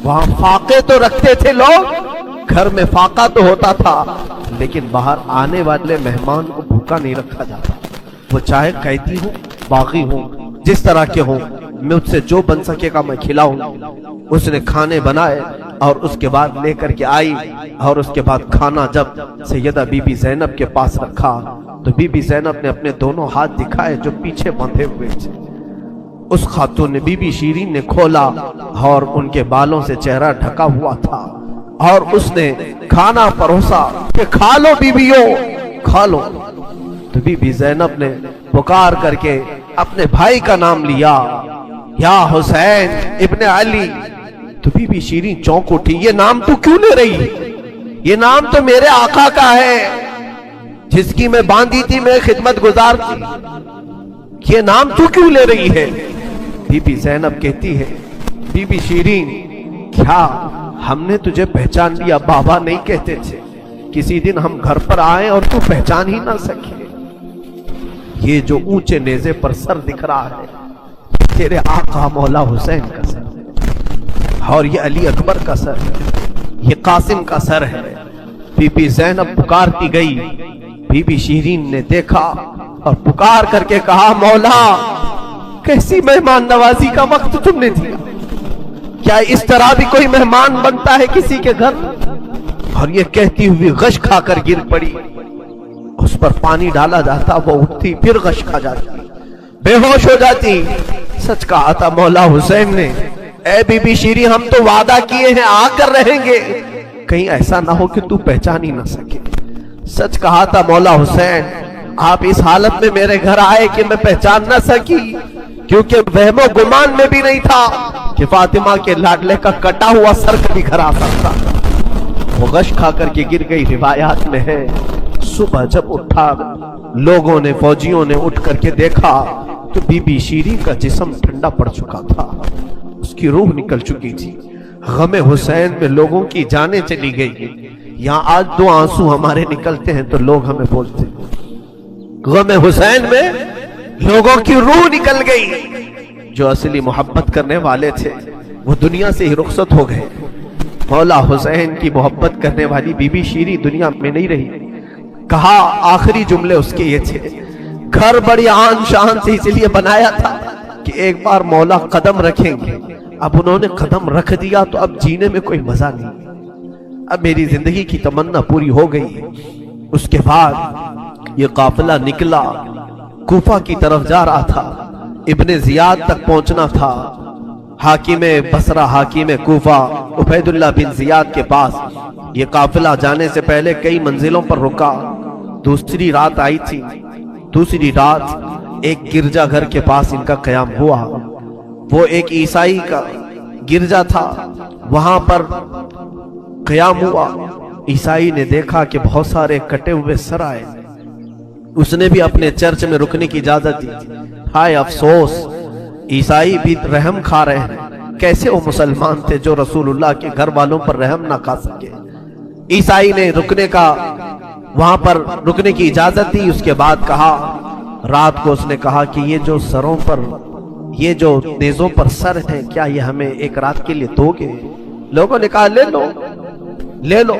[SPEAKER 1] وہاں فاقے تو رکھتے تھے لوگ گھر میں فاقہ تو ہوتا تھا لیکن باہر آنے والے مہمان کو بھوکا نہیں رکھا جاتا. وہ چاہے قیدی ہوں باغی ہوں جس طرح کے ہوں مجھ سے جو بن سکے گا میں کھلاؤں. اس نے کھانے بنائے اور اس کے بعد لے کر کے آئی اور اس کے بعد کھانا جب سیدہ بی بی زینب کے پاس رکھا تو بی بی زینب نے اپنے دونوں ہاتھ دکھائے جو پیچھے بندھے ہوئے تھے. اس خاتون نے بی بی شیرین نے کھولا اور ان کے بالوں سے چہرہ ڈھکا ہوا تھا اور اس نے کھانا پروسا کہ کھا لو بیبیوں کھا لو. تو بی بی زینب نے پکار کر کے اپنے بھائی کا نام لیا یا حسین ابن علی. تو بی بی شیرین چونک اٹھی یہ نام تو کیوں لے رہی؟ یہ نام تو میرے آقا کا ہے جس کی میں باندھی تھی میں خدمت گزار تھی. یہ نام تو کیوں لے رہی ہے؟ بی بی زینب کہتی ہے بی بی شیرین کیا ہم نے تجھے پہچان لیا؟ بابا نہیں کہتے تھے کسی دن ہم گھر پر آئیں اور تو پہچان ہی نہ سکے. یہ جو اونچے نیزے پر سر دکھ رہا ہے تیرے آقا مولا حسین کا سر اور یہ علی اکبر کا سر ہے یہ قاسم کا سر ہے. بی بی زینب پکارتی گئی. بی بی شیرین نے دیکھا اور پکار کر کے کہا مولا کیسی مہمان نوازی کا وقت تم نے دیا. کیا اس طرح بھی کوئی مہمان بنتا ہے کسی کے گھر؟ اور یہ کہتی ہوئی غش کھا کر گر پڑی. اس پر پانی ڈالا جاتا وہ اٹھتی پھر غش کھا جاتی بے ہوش ہو جاتی. سچ کہا تھا مولا حسین نے اے بی بی شیرین ہم تو وعدہ کیے ہیں آ کر رہیں گے کہیں ایسا نہ ہو کہ تو پہچان ہی نہ سکے. سچ کہا تھا مولا حسین آپ اس حالت میں میرے گھر آئے کہ میں پہچان نہ سکی کیونکہ وہم و گمان میں بھی نہیں تھا کہ فاطمہ کے لاڈلے کا کٹا ہوا سر کبھی گھر آ سکتا. وہ غش کھا کر کے گر گئی. روایات میں ہے صبح جب اٹھا لوگوں نے فوجیوں نے اٹھ کر کے دیکھا تو بی بی شیرین کا جسم ٹھنڈا پڑ چکا تھا اس کی روح نکل چکی تھی. غم حسین میں لوگوں کی جانیں چلی گئی. یہاں آج دو آنسو ہمارے نکلتے ہیں تو لوگ ہمیں بولتے ہیں غم حسین میں لوگوں کی روح نکل گئی. جو اصلی محبت کرنے والے تھے وہ دنیا سے ہی رخصت ہو گئے. مولا حسین کی محبت کرنے والی بی بی شیرین دنیا میں نہیں رہی. کہا آخری جملے اس کے یہ تھے گھر بڑی آن شان سے اس لیے بنایا تھا کہ ایک بار مولا قدم رکھیں گے. اب انہوں نے قدم رکھ دیا تو اب جینے میں کوئی مزہ نہیں. اب میری زندگی کی تمنا پوری ہو گئی. اس کے بعد یہ قافلہ نکلا کوفہ کی طرف جا رہا تھا. ابن زیاد تک پہنچنا تھا. حاکم بصرہ حاکم کوفہ عبید اللہ بن زیاد کے پاس یہ قافلہ جانے سے پہلے کئی منزلوں پر رکا. دوسری رات آئی تھی. دوسری رات ایک گرجا گھر کے پاس ان کا قیام ہوا. وہ ایک عیسائی کا گرجا تھا وہاں پر قیام ہوا. عیسائی نے دیکھا کہ بہت سارے کٹے ہوئے سر آئے. اس نے بھی اپنے چرچ میں رکنے کی اجازت دی. ہائے افسوس عیسائی بھی رحم کھا رہے ہیں. کیسے وہ مسلمان تھے جو رسول اللہ کے گھر والوں پر رحم نہ کھا سکے. عیسائی نے رکنے کا وہاں پر رکنے کی اجازت دی. اس کے بعد کہا رات کو اس نے کہا کہ یہ جو سروں پر یہ جو نیزوں پر سر ہیں کیا یہ ہمیں ایک رات کے لیے دو گے؟ لوگوں نے کہا لے لو لے لو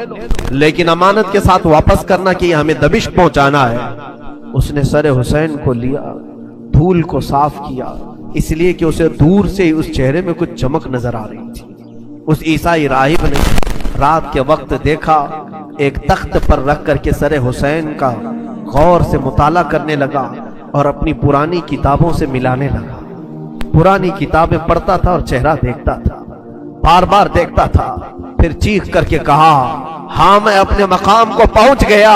[SPEAKER 1] لیکن امانت کے ساتھ واپس کرنا کہ یہ ہمیں دمشق پہنچانا ہے. اس نے سر حسین کو لیا دھول کو صاف کیا اس لیے کہ اسے دور سے اس چہرے میں کچھ چمک نظر آ رہی تھی. اس عیسائی راہب نے رات کے وقت دیکھا ایک تخت پر رکھ کر کے سر حسین کا غور سے مطالعہ کرنے لگا اور اپنی پرانی کتابوں سے ملانے لگا. پرانی کتابیں پڑھتا تھا اور چہرہ دیکھتا تھا بار بار دیکھتا تھا. پھر چیخ کر کے کہا ہاں میں اپنے مقام کو پہنچ گیا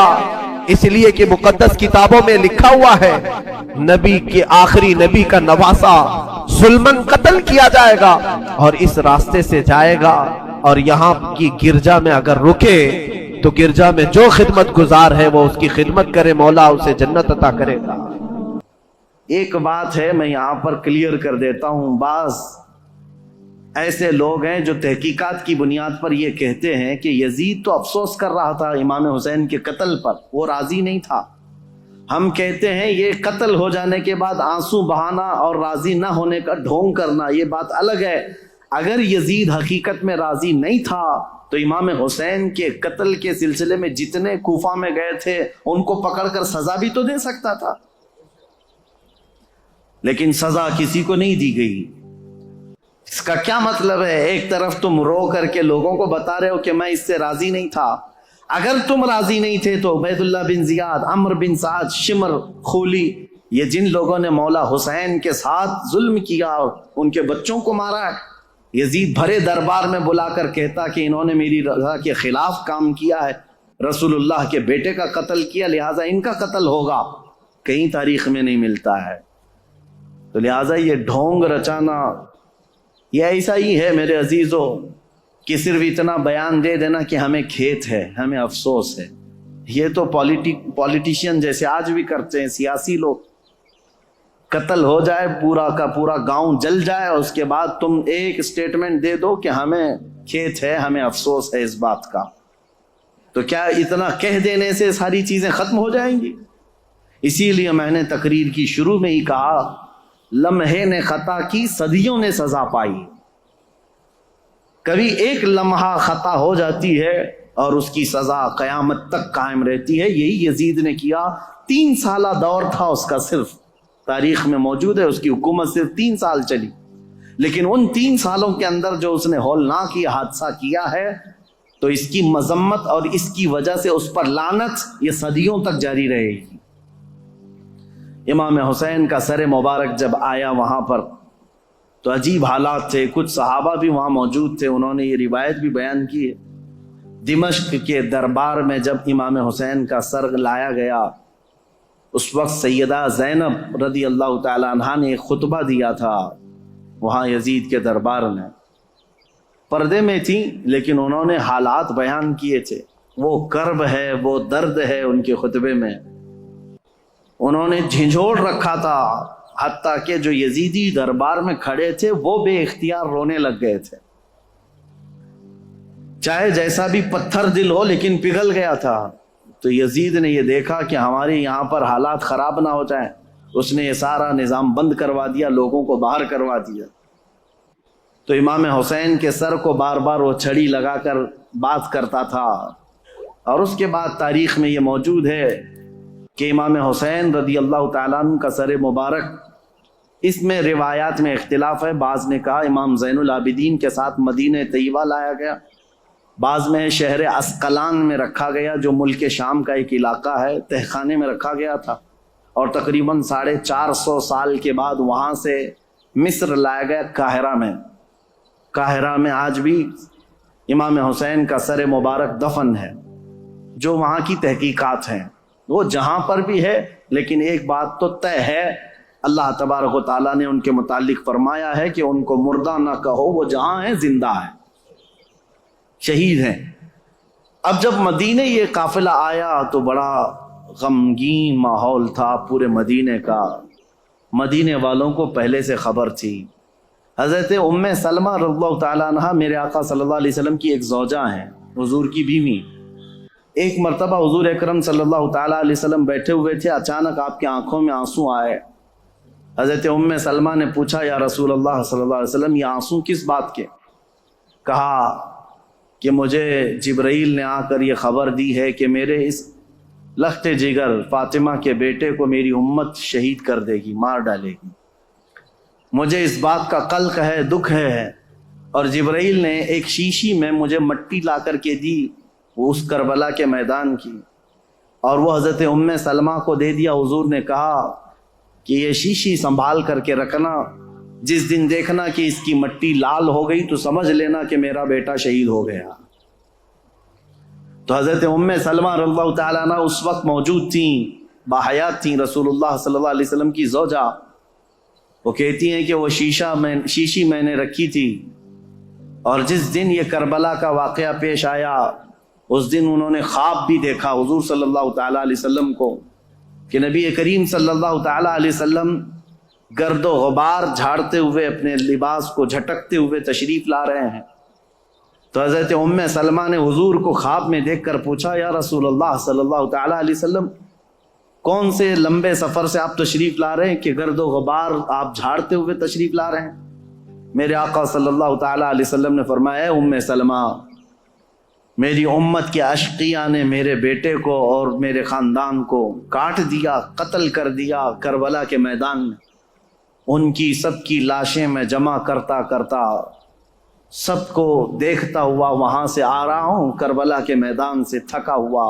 [SPEAKER 1] اس لیے کہ مقدس کتابوں میں لکھا ہوا ہے نبی کے آخری نبی کا نواسا ظلمن قتل کیا جائے گا اور اس راستے سے جائے گا اور یہاں کی گرجا میں اگر رکے تو گرجا میں جو خدمت گزار ہے وہ اس کی خدمت کرے مولا اسے جنت عطا کرے گا. ایک بات ہے میں یہاں پر کلیئر کر دیتا ہوں. بعض ایسے لوگ ہیں جو تحقیقات کی بنیاد پر یہ کہتے ہیں کہ یزید تو افسوس کر رہا تھا امام حسین کے قتل پر وہ راضی نہیں تھا. ہم کہتے ہیں یہ قتل ہو جانے کے بعد آنسو بہانا اور راضی نہ ہونے کا ڈھونگ کرنا یہ بات الگ ہے.
[SPEAKER 2] اگر یزید حقیقت میں راضی نہیں تھا تو امام حسین کے قتل کے سلسلے میں جتنے کوفہ میں گئے تھے ان کو پکڑ کر سزا بھی تو دے سکتا تھا، لیکن سزا کسی کو نہیں دی گئی۔ اس کا کیا مطلب ہے؟ ایک طرف تم رو کر کے لوگوں کو بتا رہے ہو کہ میں اس سے راضی نہیں تھا، اگر تم راضی نہیں تھے تو عبید اللہ بن زیاد، عمرو بن سعد، شمر، خولی، یہ جن لوگوں نے مولا حسین کے ساتھ ظلم کیا اور ان کے بچوں کو مارا ہے، یزید بھرے دربار میں بلا کر کہتا کہ انہوں نے میری رضا کے خلاف کام کیا ہے، رسول اللہ کے بیٹے کا قتل کیا، لہٰذا ان کا قتل ہوگا، کہیں تاریخ میں نہیں ملتا ہے۔ تو لہٰذا یہ ڈھونگ رچانا یہ ایسا ہی ہے میرے عزیزوں کہ صرف اتنا بیان دے دینا کہ ہمیں کھیت ہے، ہمیں افسوس ہے، یہ تو پولیٹیشین جیسے آج بھی کرتے ہیں، سیاسی لوگ، قتل ہو جائے، پورا کا پورا گاؤں جل جائے، اور اس کے بعد تم ایک سٹیٹمنٹ دے دو کہ ہمیں کھیت ہے، ہمیں افسوس ہے اس بات کا۔ تو کیا اتنا کہہ دینے سے ساری چیزیں ختم ہو جائیں گی؟ اسی لیے میں نے تقریر کی شروع میں ہی کہا، لمحے نے خطا کی، صدیوں نے سزا پائی۔ کبھی ایک لمحہ خطا ہو جاتی ہے اور اس کی سزا قیامت تک قائم رہتی ہے۔ یہی یزید نے کیا، 3 سالہ دور تھا اس کا، صرف تاریخ میں موجود ہے، اس کی حکومت صرف 3 سال چلی، لیکن ان 3 سالوں کے اندر جو اس نے ہولناک یہ حادثہ کیا ہے، تو اس کی مذمت اور اس کی وجہ سے اس پر لعنت یہ صدیوں تک جاری رہے گی۔ امام حسین کا سر مبارک جب آیا وہاں پر تو عجیب حالات تھے، کچھ صحابہ بھی وہاں موجود تھے، انہوں نے یہ روایت بھی بیان کی ہے۔ دمشق کے دربار میں جب امام حسین کا سر لایا گیا، اس وقت سیدہ زینب رضی اللہ تعالی عنہا نے ایک خطبہ دیا تھا وہاں یزید کے دربار میں، پردے میں تھیں لیکن انہوں نے حالات بیان کیے تھے، وہ کرب ہے، وہ درد ہے ان کے خطبے میں، انہوں نے جھنجھوڑ رکھا تھا، حتیٰ کہ جو یزیدی دربار میں کھڑے تھے وہ بے اختیار رونے لگ گئے تھے، چاہے جیسا بھی پتھر دل ہو لیکن پگھل گیا تھا۔ تو یزید نے یہ دیکھا کہ ہمارے یہاں پر حالات خراب نہ ہو جائیں، اس نے یہ سارا نظام بند کروا دیا، لوگوں کو باہر کروا دیا۔ تو امام حسین کے سر کو بار بار وہ چھڑی لگا کر بات کرتا تھا، اور اس کے بعد تاریخ میں یہ موجود ہے کہ امام حسین رضی اللہ تعالیٰ عنہ کا سر مبارک، اس میں روایات میں اختلاف ہے، بعض نے کہا امام زین العابدین کے ساتھ مدینہ طیبہ لایا گیا، بعض میں شہر عسقلان میں رکھا گیا جو ملک شام کا ایک علاقہ ہے، تہخانے میں رکھا گیا تھا، اور تقریباً 450 سال کے بعد وہاں سے مصر لایا گیا، قاہرہ میں آج بھی امام حسین کا سر مبارک دفن ہے۔ جو وہاں کی تحقیقات ہیں وہ جہاں پر بھی ہے، لیکن ایک بات تو طے ہے، اللہ تبارک و تعالیٰ نے ان کے متعلق فرمایا ہے کہ ان کو مردہ نہ کہو، وہ جہاں ہیں زندہ ہیں، شہید ہیں۔ اب جب مدینے یہ قافلہ آیا تو بڑا غمگین ماحول تھا پورے مدینے کا، مدینے والوں کو پہلے سے خبر تھی۔ حضرت ام سلمہ رضی اللہ تعالیٰ عنہ میرے آقا صلی اللہ علیہ وسلم کی ایک زوجہ ہیں، حضور کی بیوی۔ ایک مرتبہ حضور اکرم صلی اللہ تعالیٰ علیہ وسلم بیٹھے ہوئے تھے، اچانک آپ کی آنکھوں میں آنسو آئے۔ حضرت ام سلمہ نے پوچھا، یا رسول اللہ صلی اللہ علیہ وسلم، یہ آنسو کس بات کے؟ کہا کہ مجھے جبرائیل نے آ کر یہ خبر دی ہے کہ میرے اس لخت جگر فاطمہ کے بیٹے کو میری امت شہید کر دے گی، مار ڈالے گی، مجھے اس بات کا قلق ہے، دکھ ہے۔ اور جبرائیل نے ایک شیشی میں مجھے مٹی لا کر کے دی، وہ اس کربلا کے میدان کی، اور وہ حضرت ام سلمہ کو دے دیا۔ حضور نے کہا کہ یہ شیشی سنبھال کر کے رکھنا، جس دن دیکھنا کہ اس کی مٹی لال ہو گئی تو سمجھ لینا کہ میرا بیٹا شہید ہو گیا۔ تو حضرت ام سلمہ رضی اللہ تعالیٰ عنہ اس وقت موجود تھیں، باحیات تھیں، رسول اللہ صلی اللہ علیہ وسلم کی زوجہ۔ وہ کہتی ہیں کہ وہ شیشی میں نے رکھی تھی، اور جس دن یہ کربلا کا واقعہ پیش آیا اس دن انہوں نے خواب بھی دیکھا حضور صلی اللہ تعالیٰ علیہ وسلم کو، کہ نبی کریم صلی اللہ تعالیٰ علیہ وسلم گرد و غبار جھاڑتے ہوئے، اپنے لباس کو جھٹکتے ہوئے تشریف لا رہے ہیں۔ تو حضرت ام سلمہ نے حضور کو خواب میں دیکھ کر پوچھا، یا رسول اللہ صلی اللہ تعالیٰ علیہ وسلم، کون سے لمبے سفر سے آپ تشریف لا رہے ہیں کہ گرد و غبار آپ جھاڑتے ہوئے تشریف لا رہے ہیں؟ میرے آقا صلی اللہ تعالی علیہ وسلم نے فرمایا، اے ام سلمہ، میری امت کے اشقیاء نے میرے بیٹے کو اور میرے خاندان کو کاٹ دیا، قتل کر دیا کربلا کے میدان میں۔ ان کی سب کی لاشیں میں جمع کرتا کرتا سب کو دیکھتا ہوا وہاں سے آ رہا ہوں، کربلا کے میدان سے تھکا ہوا۔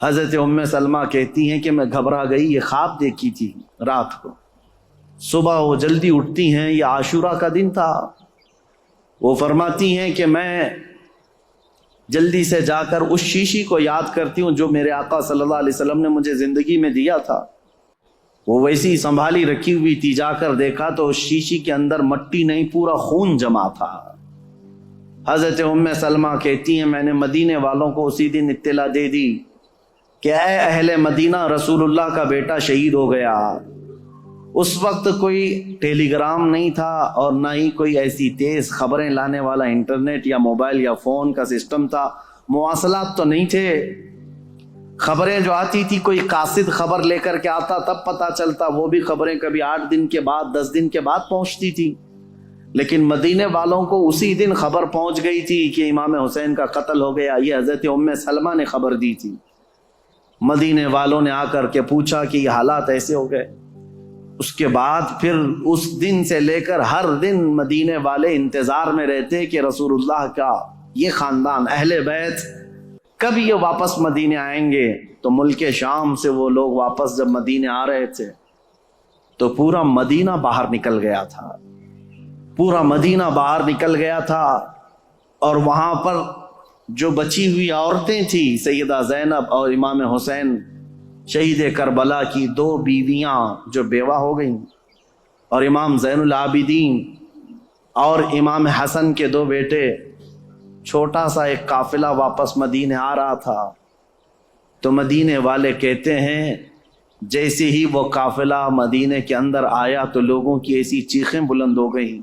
[SPEAKER 2] حضرت ام سلمہ کہتی ہیں کہ میں گھبرا گئی، یہ خواب دیکھی تھی رات کو۔ صبح وہ جلدی اٹھتی ہیں، یہ عاشورہ کا دن تھا۔ وہ فرماتی ہیں کہ میں جلدی سے جا کر اس شیشی کو یاد کرتی ہوں جو میرے آقا صلی اللہ علیہ وسلم نے مجھے زندگی میں دیا تھا۔ وہ ویسی سنبھالی رکھی ہوئی تھی، جا کر دیکھا تو اس شیشی کے اندر مٹی نہیں، پورا خون جمع تھا۔ حضرت ام سلمہ کہتی ہیں میں نے مدینے والوں کو اسی دن اطلاع دے دی کہ اے اہل مدینہ، رسول اللہ کا بیٹا شہید ہو گیا۔ اس وقت کوئی ٹیلی گرام نہیں تھا اور نہ ہی کوئی ایسی تیز خبریں لانے والا انٹرنیٹ یا موبائل یا فون کا سسٹم تھا، مواصلات تو نہیں تھے۔ خبریں جو آتی تھی کوئی قاصد خبر لے کر کے آتا تب پتہ چلتا، وہ بھی خبریں کبھی 8 دن کے بعد 10 دن کے بعد پہنچتی تھی۔ لیکن مدینے والوں کو اسی دن خبر پہنچ گئی تھی کہ امام حسین کا قتل ہو گیا۔ یہ حضرت ام سلمہ نے خبر دی تھی۔ مدینے والوں نے آ کر کے پوچھا کہ یہ حالات ایسے ہو گئے۔ اس کے بعد پھر اس دن سے لے کر ہر دن مدینے والے انتظار میں رہتے کہ رسول اللہ کا یہ خاندان اہل بیت کب یہ واپس مدینے آئیں گے۔ تو ملک شام سے وہ لوگ واپس جب مدینے آ رہے تھے تو پورا مدینہ باہر نکل گیا تھا، پورا مدینہ باہر نکل گیا تھا۔ اور وہاں پر جو بچی ہوئی عورتیں تھیں، سیدہ زینب اور امام حسین شہید کربلا کی 2 بیویاں جو بیوہ ہو گئیں، اور امام زین العابدین اور امام حسن کے 2 بیٹے، چھوٹا سا ایک قافلہ واپس مدینے آ رہا تھا۔ تو مدینے والے کہتے ہیں جیسے ہی وہ قافلہ مدینے کے اندر آیا تو لوگوں کی ایسی چیخیں بلند ہو گئیں،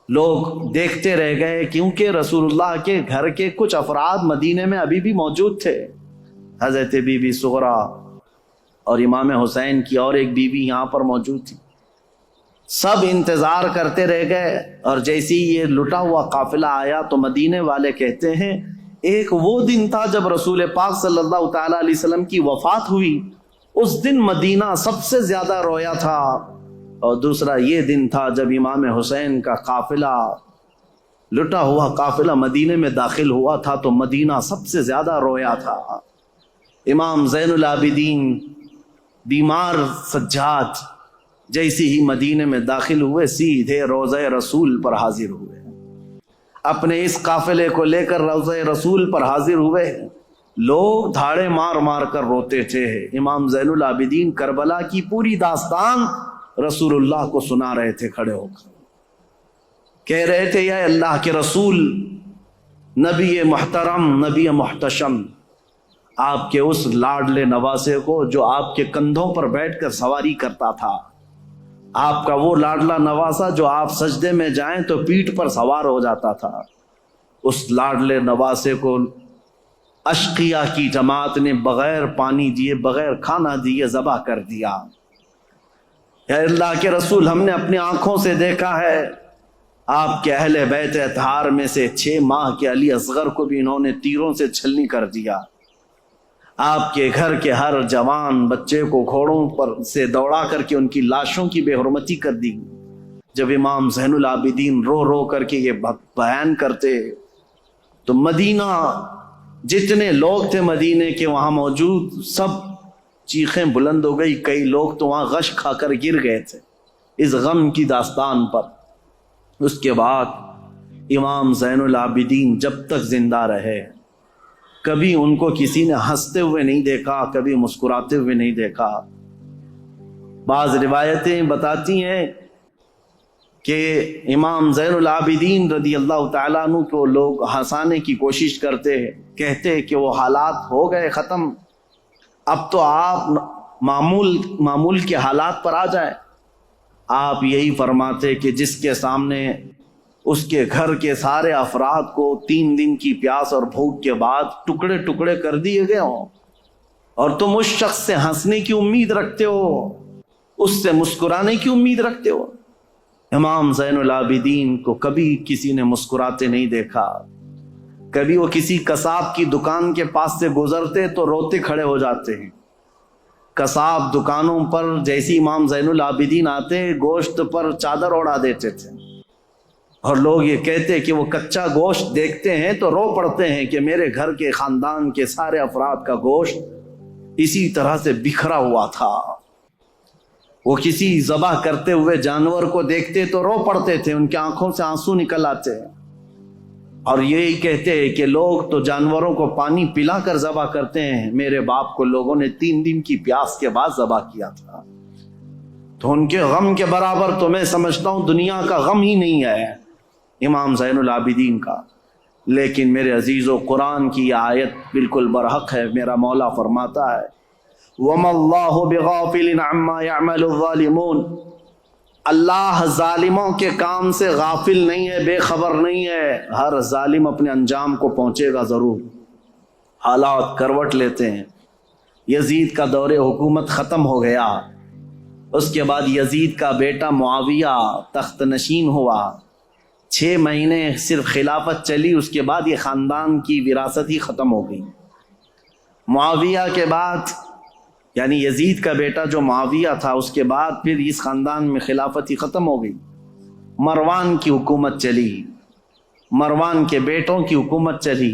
[SPEAKER 2] لوگ دیکھتے رہ گئے، کیونکہ رسول اللہ کے گھر کے کچھ افراد مدینے میں ابھی بھی موجود تھے۔ حضرت بی بی سغرا اور امام حسین کی اور ایک بیوی یہاں پر موجود تھی۔ سب انتظار کرتے رہ گئے، اور جیسے ہی یہ لٹا ہوا قافلہ آیا تو مدینے والے کہتے ہیں ایک وہ دن تھا جب رسول پاک صلی اللہ تعالی علیہ وسلم کی وفات ہوئی، اس دن مدینہ سب سے زیادہ رویا تھا، اور دوسرا یہ دن تھا جب امام حسین کا قافلہ، لٹا ہوا قافلہ مدینے میں داخل ہوا تھا تو مدینہ سب سے زیادہ رویا تھا۔ امام زین العابدین بیمار سجاد جیسے ہی مدینے میں داخل ہوئے، سیدھے روضہ رسول پر حاضر ہوئے، اپنے اس قافلے کو لے کر روضہ رسول پر حاضر ہوئے۔ لوگ دھاڑے مار مار کر روتے تھے۔ امام زین العابدین کربلا کی پوری داستان رسول اللہ کو سنا رہے تھے کھڑے ہو کر، کہہ رہے تھے یا اللہ کے رسول، نبی محترم، نبی محتشم، آپ کے اس لاڈلے نواسے کو جو آپ کے کندھوں پر بیٹھ کر سواری کرتا تھا، آپ کا وہ لاڈلا نواسا جو آپ سجدے میں جائیں تو پیٹھ پر سوار ہو جاتا تھا، اس لاڈلے نواسے کو اشقیاء کی جماعت نے بغیر پانی دیے، بغیر کھانا دیے ذبح کر دیا۔ اے اللہ کے رسول، ہم نے اپنی آنکھوں سے دیکھا ہے آپ کے اہل بیت اطہار میں سے 6 ماہ کے علی اصغر کو بھی انہوں نے تیروں سے چھلنی کر دیا۔ آپ کے گھر کے ہر جوان بچے کو گھوڑوں پر سے دوڑا کر کے ان کی لاشوں کی بے حرمتی کر دی۔ جب امام زین العابدین رو رو کر کے یہ بیان کرتے تو مدینہ، جتنے لوگ تھے مدینے کے وہاں موجود، سب چیخیں بلند ہو گئی۔ کئی لوگ تو وہاں غش کھا کر گر گئے تھے اس غم کی داستان پر۔ اس کے بعد امام زین العابدین جب تک زندہ رہے، کبھی ان کو کسی نے ہنستے ہوئے نہیں دیکھا، کبھی مسکراتے ہوئے نہیں دیکھا۔ بعض روایتیں بتاتی ہیں کہ امام زین العابدین رضی اللہ تعالیٰ عنہ کو لوگ ہنسانے کی کوشش کرتے، کہتے کہ وہ حالات ہو گئے ختم، اب تو آپ معمول کے حالات پر آ جائیں۔ آپ یہی فرماتے کہ جس کے سامنے اس کے گھر کے سارے افراد کو 3 دن کی پیاس اور بھوک کے بعد ٹکڑے ٹکڑے کر دیے گئے ہوں، اور تم اس شخص سے ہنسنے کی امید رکھتے ہو، اس سے مسکرانے کی امید رکھتے ہو۔ امام زین العابدین کو کبھی کسی نے مسکراتے نہیں دیکھا. کبھی وہ کسی قصاب کی دکان کے پاس سے گزرتے تو روتے کھڑے ہو جاتے ہیں. قصاب دکانوں پر جیسی امام زین العابدین آتے گوشت پر چادر اڑا دیتے تھے, اور لوگ یہ کہتے کہ وہ کچا گوشت دیکھتے ہیں تو رو پڑتے ہیں کہ میرے گھر کے خاندان کے سارے افراد کا گوشت اسی طرح سے بکھرا ہوا تھا. وہ کسی ذبح کرتے ہوئے جانور کو دیکھتے تو رو پڑتے تھے, ان کی آنکھوں سے آنسو نکل آتے, اور یہی کہتے ہیں کہ لوگ تو جانوروں کو پانی پلا کر ذبح کرتے ہیں, میرے باپ کو لوگوں نے 3 دن کی پیاس کے بعد ذبح کیا تھا. تو ان کے غم کے برابر تو میں سمجھتا ہوں دنیا کا غم ہی نہیں ہے امام زین العابدین کا. لیکن میرے عزیزو, قرآن کی یہ آیت بالکل برحق ہے. میرا مولا فرماتا ہے وَمَا اللَّهُ بِغَافِلٍ عَمَّا يَعْمَلُ الظَّالِمُونَ, اللہ ظالموں کے کام سے غافل نہیں ہے, بے خبر نہیں ہے. ہر ظالم اپنے انجام کو پہنچے گا ضرور. حالات کروٹ لیتے ہیں. یزید کا دور حکومت ختم ہو گیا, اس کے بعد یزید کا بیٹا معاویہ تخت نشین ہوا. 6 مہینے صرف خلافت چلی, اس کے بعد یہ خاندان کی وراثت ہی ختم ہو گئی. معاویہ کے بعد یعنی یزید کا بیٹا جو معاویہ تھا, اس کے بعد پھر اس خاندان میں خلافت ہی ختم ہو گئی. مروان کی حکومت چلی, مروان کے بیٹوں کی حکومت چلی.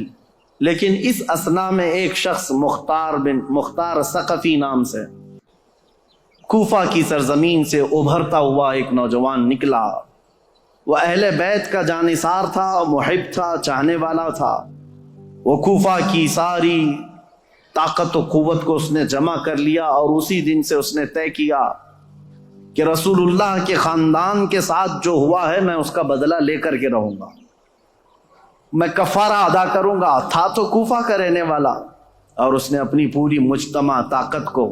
[SPEAKER 2] لیکن اس اثنا میں ایک شخص مختار ثقفی نام سے کوفہ کی سرزمین سے ابھرتا ہوا ایک نوجوان نکلا. وہ اہل بیت کا جانثار تھا, محب تھا, چاہنے والا تھا. وہ کوفہ کی ساری طاقت و قوت کو اس نے جمع کر لیا, اور اسی دن سے اس نے طے کیا کہ رسول اللہ کے خاندان کے ساتھ جو ہوا ہے میں اس کا بدلہ لے کر کے رہوں گا, میں کفارہ ادا کروں گا. تھا تو کوفہ کا رہنے والا, اور اس نے اپنی پوری مجتمع طاقت کو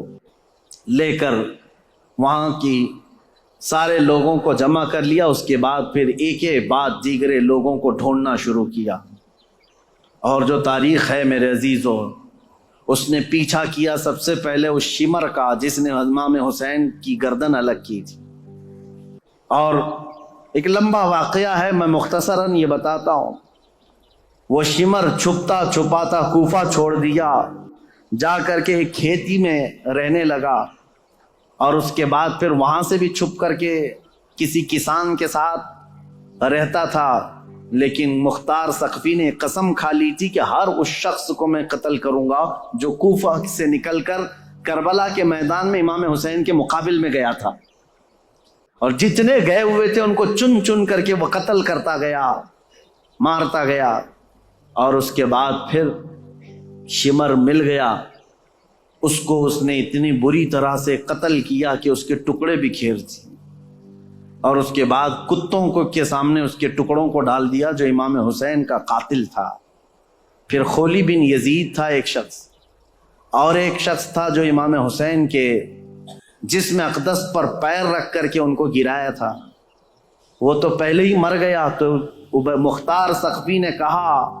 [SPEAKER 2] لے کر وہاں کی سارے لوگوں کو جمع کر لیا. اس کے بعد پھر ایک ایک بعد دیگرے لوگوں کو ڈھونڈنا شروع کیا. اور جو تاریخ ہے میرے عزیزو, اس نے پیچھا کیا سب سے پہلے اس شمر کا جس نے امام حسین کی گردن الگ کی تھی. اور ایک لمبا واقعہ ہے, میں مختصراً یہ بتاتا ہوں. وہ شمر چھپتا چھپاتا کوفہ چھوڑ دیا, جا کر کے ایک کھیتی میں رہنے لگا, اور اس کے بعد پھر وہاں سے بھی چھپ کر کے کسی کسان کے ساتھ رہتا تھا. لیکن مختار ثقفی نے قسم کھا لی تھی کہ ہر اس شخص کو میں قتل کروں گا جو کوفہ سے نکل کر کربلا کے میدان میں امام حسین کے مقابل میں گیا تھا, اور جتنے گئے ہوئے تھے ان کو چن چن کر کے وہ قتل کرتا گیا, مارتا گیا. اور اس کے بعد پھر شمر مل گیا, اس کو اس نے اتنی بری طرح سے قتل کیا کہ اس کے ٹکڑے بکھیر دیے, اور اس کے بعد کتوں کو کے سامنے اس کے ٹکڑوں کو ڈال دیا جو امام حسین کا قاتل تھا. پھر خولی بن یزید تھا ایک شخص, اور ایک شخص تھا جو امام حسین کے جسم اقدس پر پیر رکھ کر کے ان کو گرایا تھا. وہ تو پہلے ہی مر گیا. تو مختار ثقفی نے کہا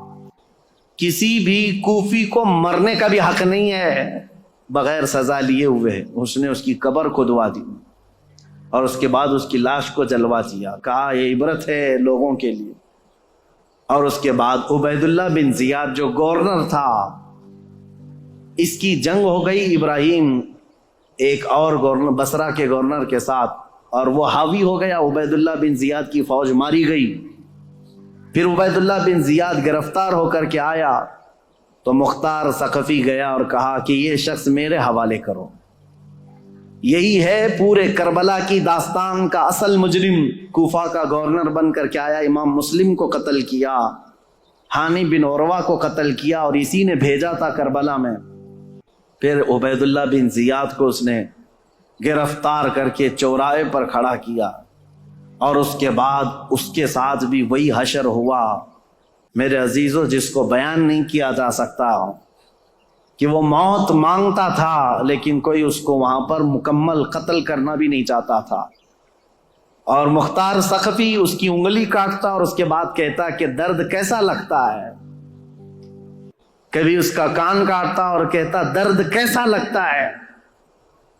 [SPEAKER 2] کسی بھی کوفی کو مرنے کا بھی حق نہیں ہے بغیر سزا لیے ہوئے. اس نے اس کی قبر کھدوا دی, اور اس کے بعد اس کی لاش کو جلوا دیا, کہا یہ عبرت ہے لوگوں کے لیے. اور اس کے بعد عبید اللہ بن زیاد جو گورنر تھا, اس کی جنگ ہو گئی ابراہیم ایک اور گورنر بصرہ کے گورنر کے ساتھ, اور وہ حاوی ہو گیا. عبید اللہ بن زیاد کی فوج ماری گئی. پھر عبید اللہ بن زیاد گرفتار ہو کر کے آیا تو مختار ثقفی گیا اور کہا کہ یہ شخص میرے حوالے کرو. یہی ہے پورے کربلا کی داستان کا اصل مجرم. کوفہ کا گورنر بن کر کے آیا, امام مسلم کو قتل کیا, ہانی بن عروہ کو قتل کیا, اور اسی نے بھیجا تھا کربلا میں. پھر عبید اللہ بن زیاد کو اس نے گرفتار کر کے چوراہے پر کھڑا کیا, اور اس کے بعد اس کے ساتھ بھی وہی حشر ہوا میرے عزیزو جس کو بیان نہیں کیا جا سکتا, کہ وہ موت مانگتا تھا لیکن کوئی اس کو وہاں پر مکمل قتل کرنا بھی نہیں چاہتا تھا. اور مختار ثقفی اس کی انگلی کاٹتا اور اس کے بعد کہتا کہ درد کیسا لگتا ہے. کبھی اس کا کان کاٹتا اور کہتا درد کیسا لگتا ہے.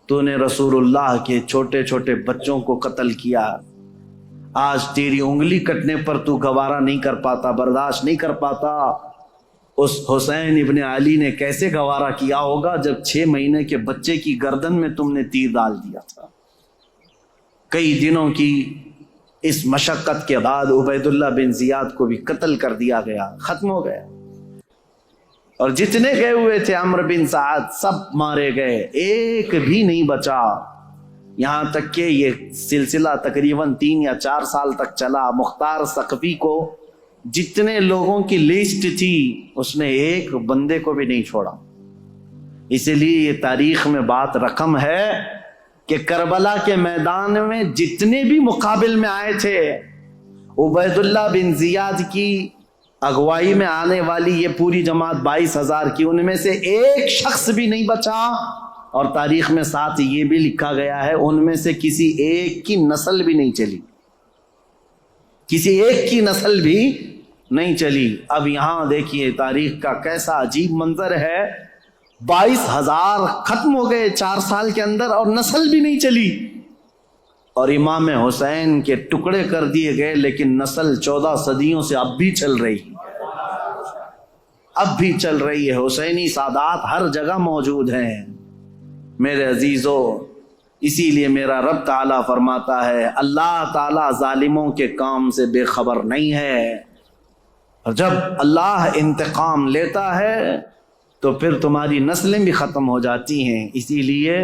[SPEAKER 2] تو نے رسول اللہ کے چھوٹے چھوٹے بچوں کو قتل کیا, آج تیری انگلی کٹنے پر تو گوارا نہیں کر پاتا، برداشت نہیں کر پاتا۔ اس حسین ابن علی نے کیسے گوارا کیا ہوگا جب 6 مہینے کے بچے کی گردن میں تم نے تیر ڈال دیا تھا۔ کئی دنوں کی اس مشقت کے بعد عبید اللہ بن زیاد کو بھی قتل کر دیا گیا، ختم ہو گیا، اور جتنے گئے ہوئے تھے عمرو بن سعد سب مارے گئے، ایک بھی نہیں بچا۔ یہاں تک کہ یہ سلسلہ تقریباً 3 یا 4 سال تک چلا۔ مختار ثقفی کو جتنے لوگوں کی لسٹ تھی اس نے ایک بندے کو بھی نہیں چھوڑا۔ اسی لیے یہ تاریخ میں بات رقم ہے کہ کربلا کے میدان میں جتنے بھی مقابل میں آئے تھے، عبید اللہ بن زیاد کی اغوائی میں آنے والی یہ پوری جماعت 22,000 کی، ان میں سے ایک شخص بھی نہیں بچا، اور تاریخ میں ساتھ یہ بھی لکھا گیا ہے ان میں سے کسی ایک کی نسل بھی نہیں چلی، کسی ایک کی نسل بھی نہیں چلی۔ اب یہاں دیکھیے تاریخ کا کیسا عجیب منظر ہے، 22,000 ختم ہو گئے 4 سال کے اندر اور نسل بھی نہیں چلی، اور امام حسین کے ٹکڑے کر دیے گئے، لیکن نسل 14 صدیوں سے اب بھی چل رہی ہے، اب بھی چل رہی ہے۔ حسینی سادات ہر جگہ موجود ہیں میرے عزیزو۔ اسی لیے میرا رب تعالیٰ فرماتا ہے اللہ تعالیٰ ظالموں کے کام سے بے خبر نہیں ہے، اور جب اللہ انتقام لیتا ہے تو پھر تمہاری نسلیں بھی ختم ہو جاتی ہیں۔ اسی لیے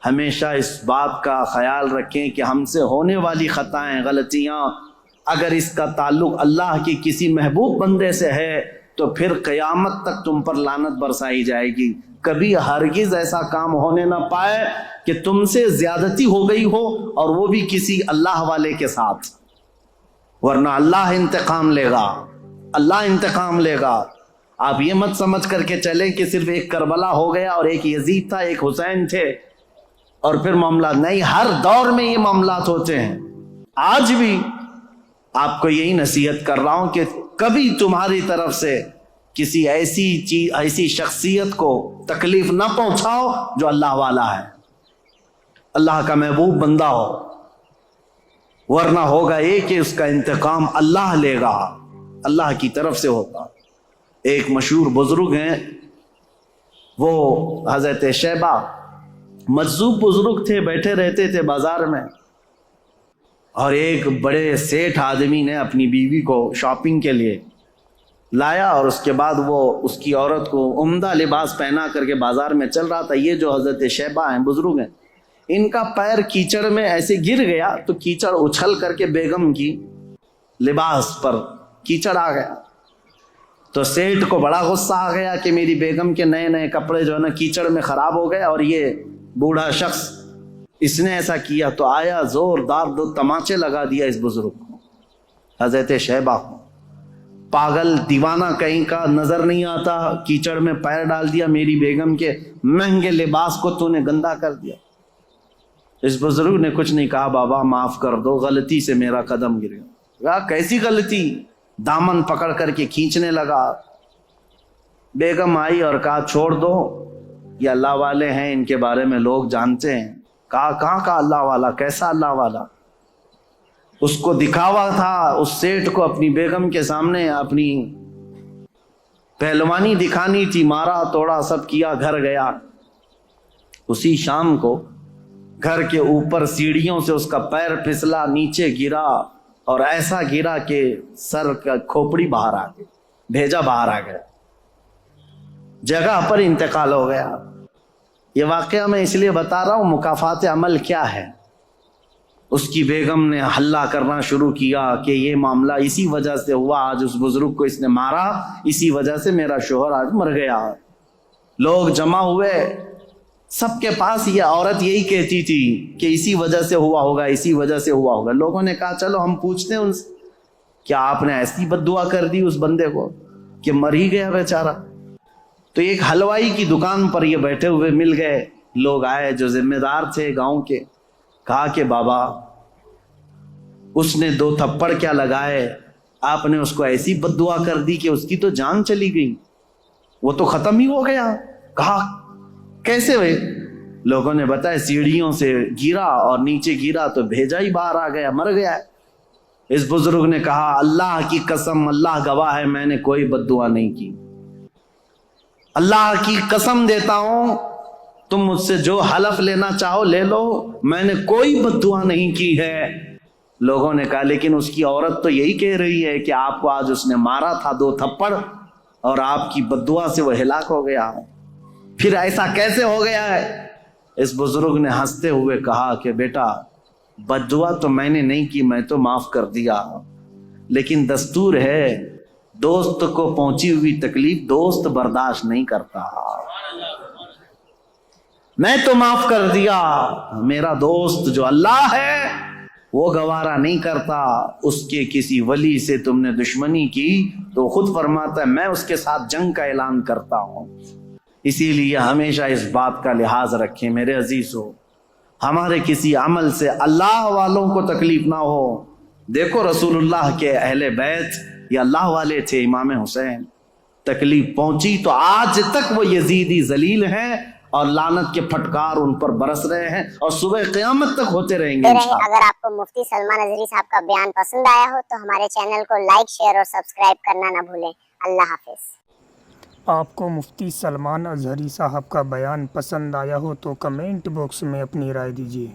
[SPEAKER 2] ہمیشہ اس بات کا خیال رکھیں کہ ہم سے ہونے والی خطائیں، غلطیاں، اگر اس کا تعلق اللہ کی کسی محبوب بندے سے ہے تو پھر قیامت تک تم پر لعنت برسائی جائے گی۔ کبھی ہرگز ایسا کام ہونے نہ پائے کہ تم سے زیادتی ہو گئی ہو اور وہ بھی کسی اللہ والے کے ساتھ، ورنہ اللہ انتقام لے گا، اللہ انتقام لے گا۔ آپ یہ مت سمجھ کر کے چلیں کہ صرف ایک کربلا ہو گیا اور ایک یزید تھا، ایک حسین تھے اور پھر معاملات نہیں، ہر دور میں یہ معاملات ہوتے ہیں۔ آج بھی آپ کو یہی نصیحت کر رہا ہوں کہ کبھی تمہاری طرف سے کسی ایسی شخصیت کو تکلیف نہ پہنچاؤ جو اللہ والا ہے، اللہ کا محبوب بندہ ہو، ورنہ ہوگا یہ کہ اس کا انتقام اللہ لے گا، اللہ کی طرف سے ہوگا۔ ایک مشہور بزرگ ہیں، وہ حضرت شیبہ، مجذوب بزرگ تھے، بیٹھے رہتے تھے بازار میں، اور ایک بڑے سیٹھ آدمی نے اپنی بیوی کو شاپنگ کے لیے لایا، اور اس کے بعد وہ اس کی عورت کو عمدہ لباس پہنا کر کے بازار میں چل رہا تھا۔ یہ جو حضرت شیبہ ہیں، بزرگ ہیں، ان کا پیر کیچڑ میں ایسے گر گیا تو کیچڑ اچھل کر کے بیگم کی لباس پر کیچڑ آ گیا، تو سیٹھ کو بڑا غصہ آ گیا کہ میری بیگم کے نئے نئے کپڑے جو ہے نا کیچڑ میں خراب ہو گئے، اور یہ بوڑھا شخص اس نے ایسا کیا، تو آیا زوردار 2 تماچے لگا دیا اس بزرگ کو، حضرت شیبہ کو۔ پاگل دیوانہ کہیں کا، نظر نہیں آتا، کیچڑ میں پیر ڈال دیا، میری بیگم کے مہنگے لباس کو تو نے گندا کر دیا۔ اس بزرگ نے کچھ نہیں کہا، بابا معاف کر دو، غلطی سے میرا قدم گر گیا۔ کیسی غلطی؟ دامن پکڑ کر کے کھینچنے لگا۔ بیگم آئی اور کہا چھوڑ دو، یہ اللہ والے ہیں، ان کے بارے میں لوگ جانتے ہیں۔ کہا کہاں کا اللہ والا، کیسا اللہ والا؟ اس کو دکھاوا تھا، اس سیٹھ کو اپنی بیگم کے سامنے اپنی پہلوانی دکھانی تھی، مارا توڑا سب کیا، گھر گیا۔ اسی شام کو گھر کے اوپر سیڑھیوں سے اس کا پیر پھسلا، نیچے گرا، اور ایسا گرا کہ سر کا کھوپڑی باہر آ گئی، بھیجا باہر آ گیا، جگہ پر انتقال ہو گیا۔ یہ واقعہ میں اس لیے بتا رہا ہوں، مکافات عمل کیا ہے۔ اس کی بیگم نے ہلہ کرنا شروع کیا کہ یہ معاملہ اسی وجہ سے ہوا، آج اس بزرگ کو اس نے مارا، اسی وجہ سے میرا شوہر آج مر گیا۔ لوگ جمع ہوئے، سب کے پاس یہ عورت یہی کہتی تھی کہ اسی وجہ سے ہوا ہوگا، اسی وجہ سے ہوا ہوگا۔ لوگوں نے کہا چلو ہم پوچھتے ہیں ان سے، کیا آپ نے ایسی بد دعا کر دی اس بندے کو کہ مر ہی گیا بیچارہ؟ تو ایک حلوائی کی دکان پر یہ بیٹھے ہوئے مل گئے، لوگ آئے جو ذمہ دار تھے گاؤں کے، کہا کہ بابا اس نے 2 تھپڑ کیا لگائے، آپ نے اس کو ایسی بد دعا کر دی کہ اس کی تو جان چلی گئی، وہ تو ختم ہی ہو گیا۔ کہا کیسے ہوئے؟ لوگوں نے بتایا سیڑھیوں سے گرا اور نیچے گرا تو بھیجا ہی باہر آ گیا، مر گیا۔ اس بزرگ نے کہا اللہ کی قسم، اللہ گواہ ہے میں نے کوئی بد دعا نہیں کی، اللہ کی قسم دیتا ہوں تم مجھ سے جو حلف لینا چاہو لے لو، میں نے کوئی بد دعا نہیں کی ہے۔ لوگوں نے کہا لیکن اس کی عورت تو یہی کہہ رہی ہے کہ آپ کو آج اس نے مارا تھا 2 تھپڑ اور آپ کی بد دعا سے وہ ہلاک ہو گیا، پھر ایسا کیسے ہو گیا ہے؟ اس بزرگ نے ہنستے ہوئے کہا کہ بیٹا بد دعا تو میں نے نہیں کی، میں تو معاف کر دیا، لیکن دستور ہے دوست کو پہنچی ہوئی تکلیف دوست برداشت نہیں کرتا، میں تو معاف کر دیا، میرا دوست جو اللہ ہے وہ گوارا نہیں کرتا، اس کے کسی ولی سے تم نے دشمنی کی تو خود فرماتا ہے میں اس کے ساتھ جنگ کا اعلان کرتا ہوں۔ اسی لیے ہمیشہ اس بات کا لحاظ رکھیں میرے عزیزو، ہمارے کسی عمل سے اللہ والوں کو تکلیف نہ ہو۔ دیکھو رسول اللہ کے اہل بیت یہ اللہ والے تھے، امام حسین تکلیف پہنچی تو آج تک وہ یزیدی ذلیل ہیں اور لعنت کے پھٹکار ان پر برس رہے ہیں اور صبح قیامت تک ہوتے رہیں گے انشاءاللہ۔
[SPEAKER 3] اگر آپ کو مفتی سلمان اظہری صاحب کا بیان پسند آیا ہو تو ہمارے چینل کو لائک، شیئر اور سبسکرائب کرنا نہ بھولیں۔ اللہ حافظ۔
[SPEAKER 4] آپ کو مفتی سلمان اظہری صاحب کا بیان پسند آیا ہو تو کمنٹ باکس میں اپنی رائے دیجیے۔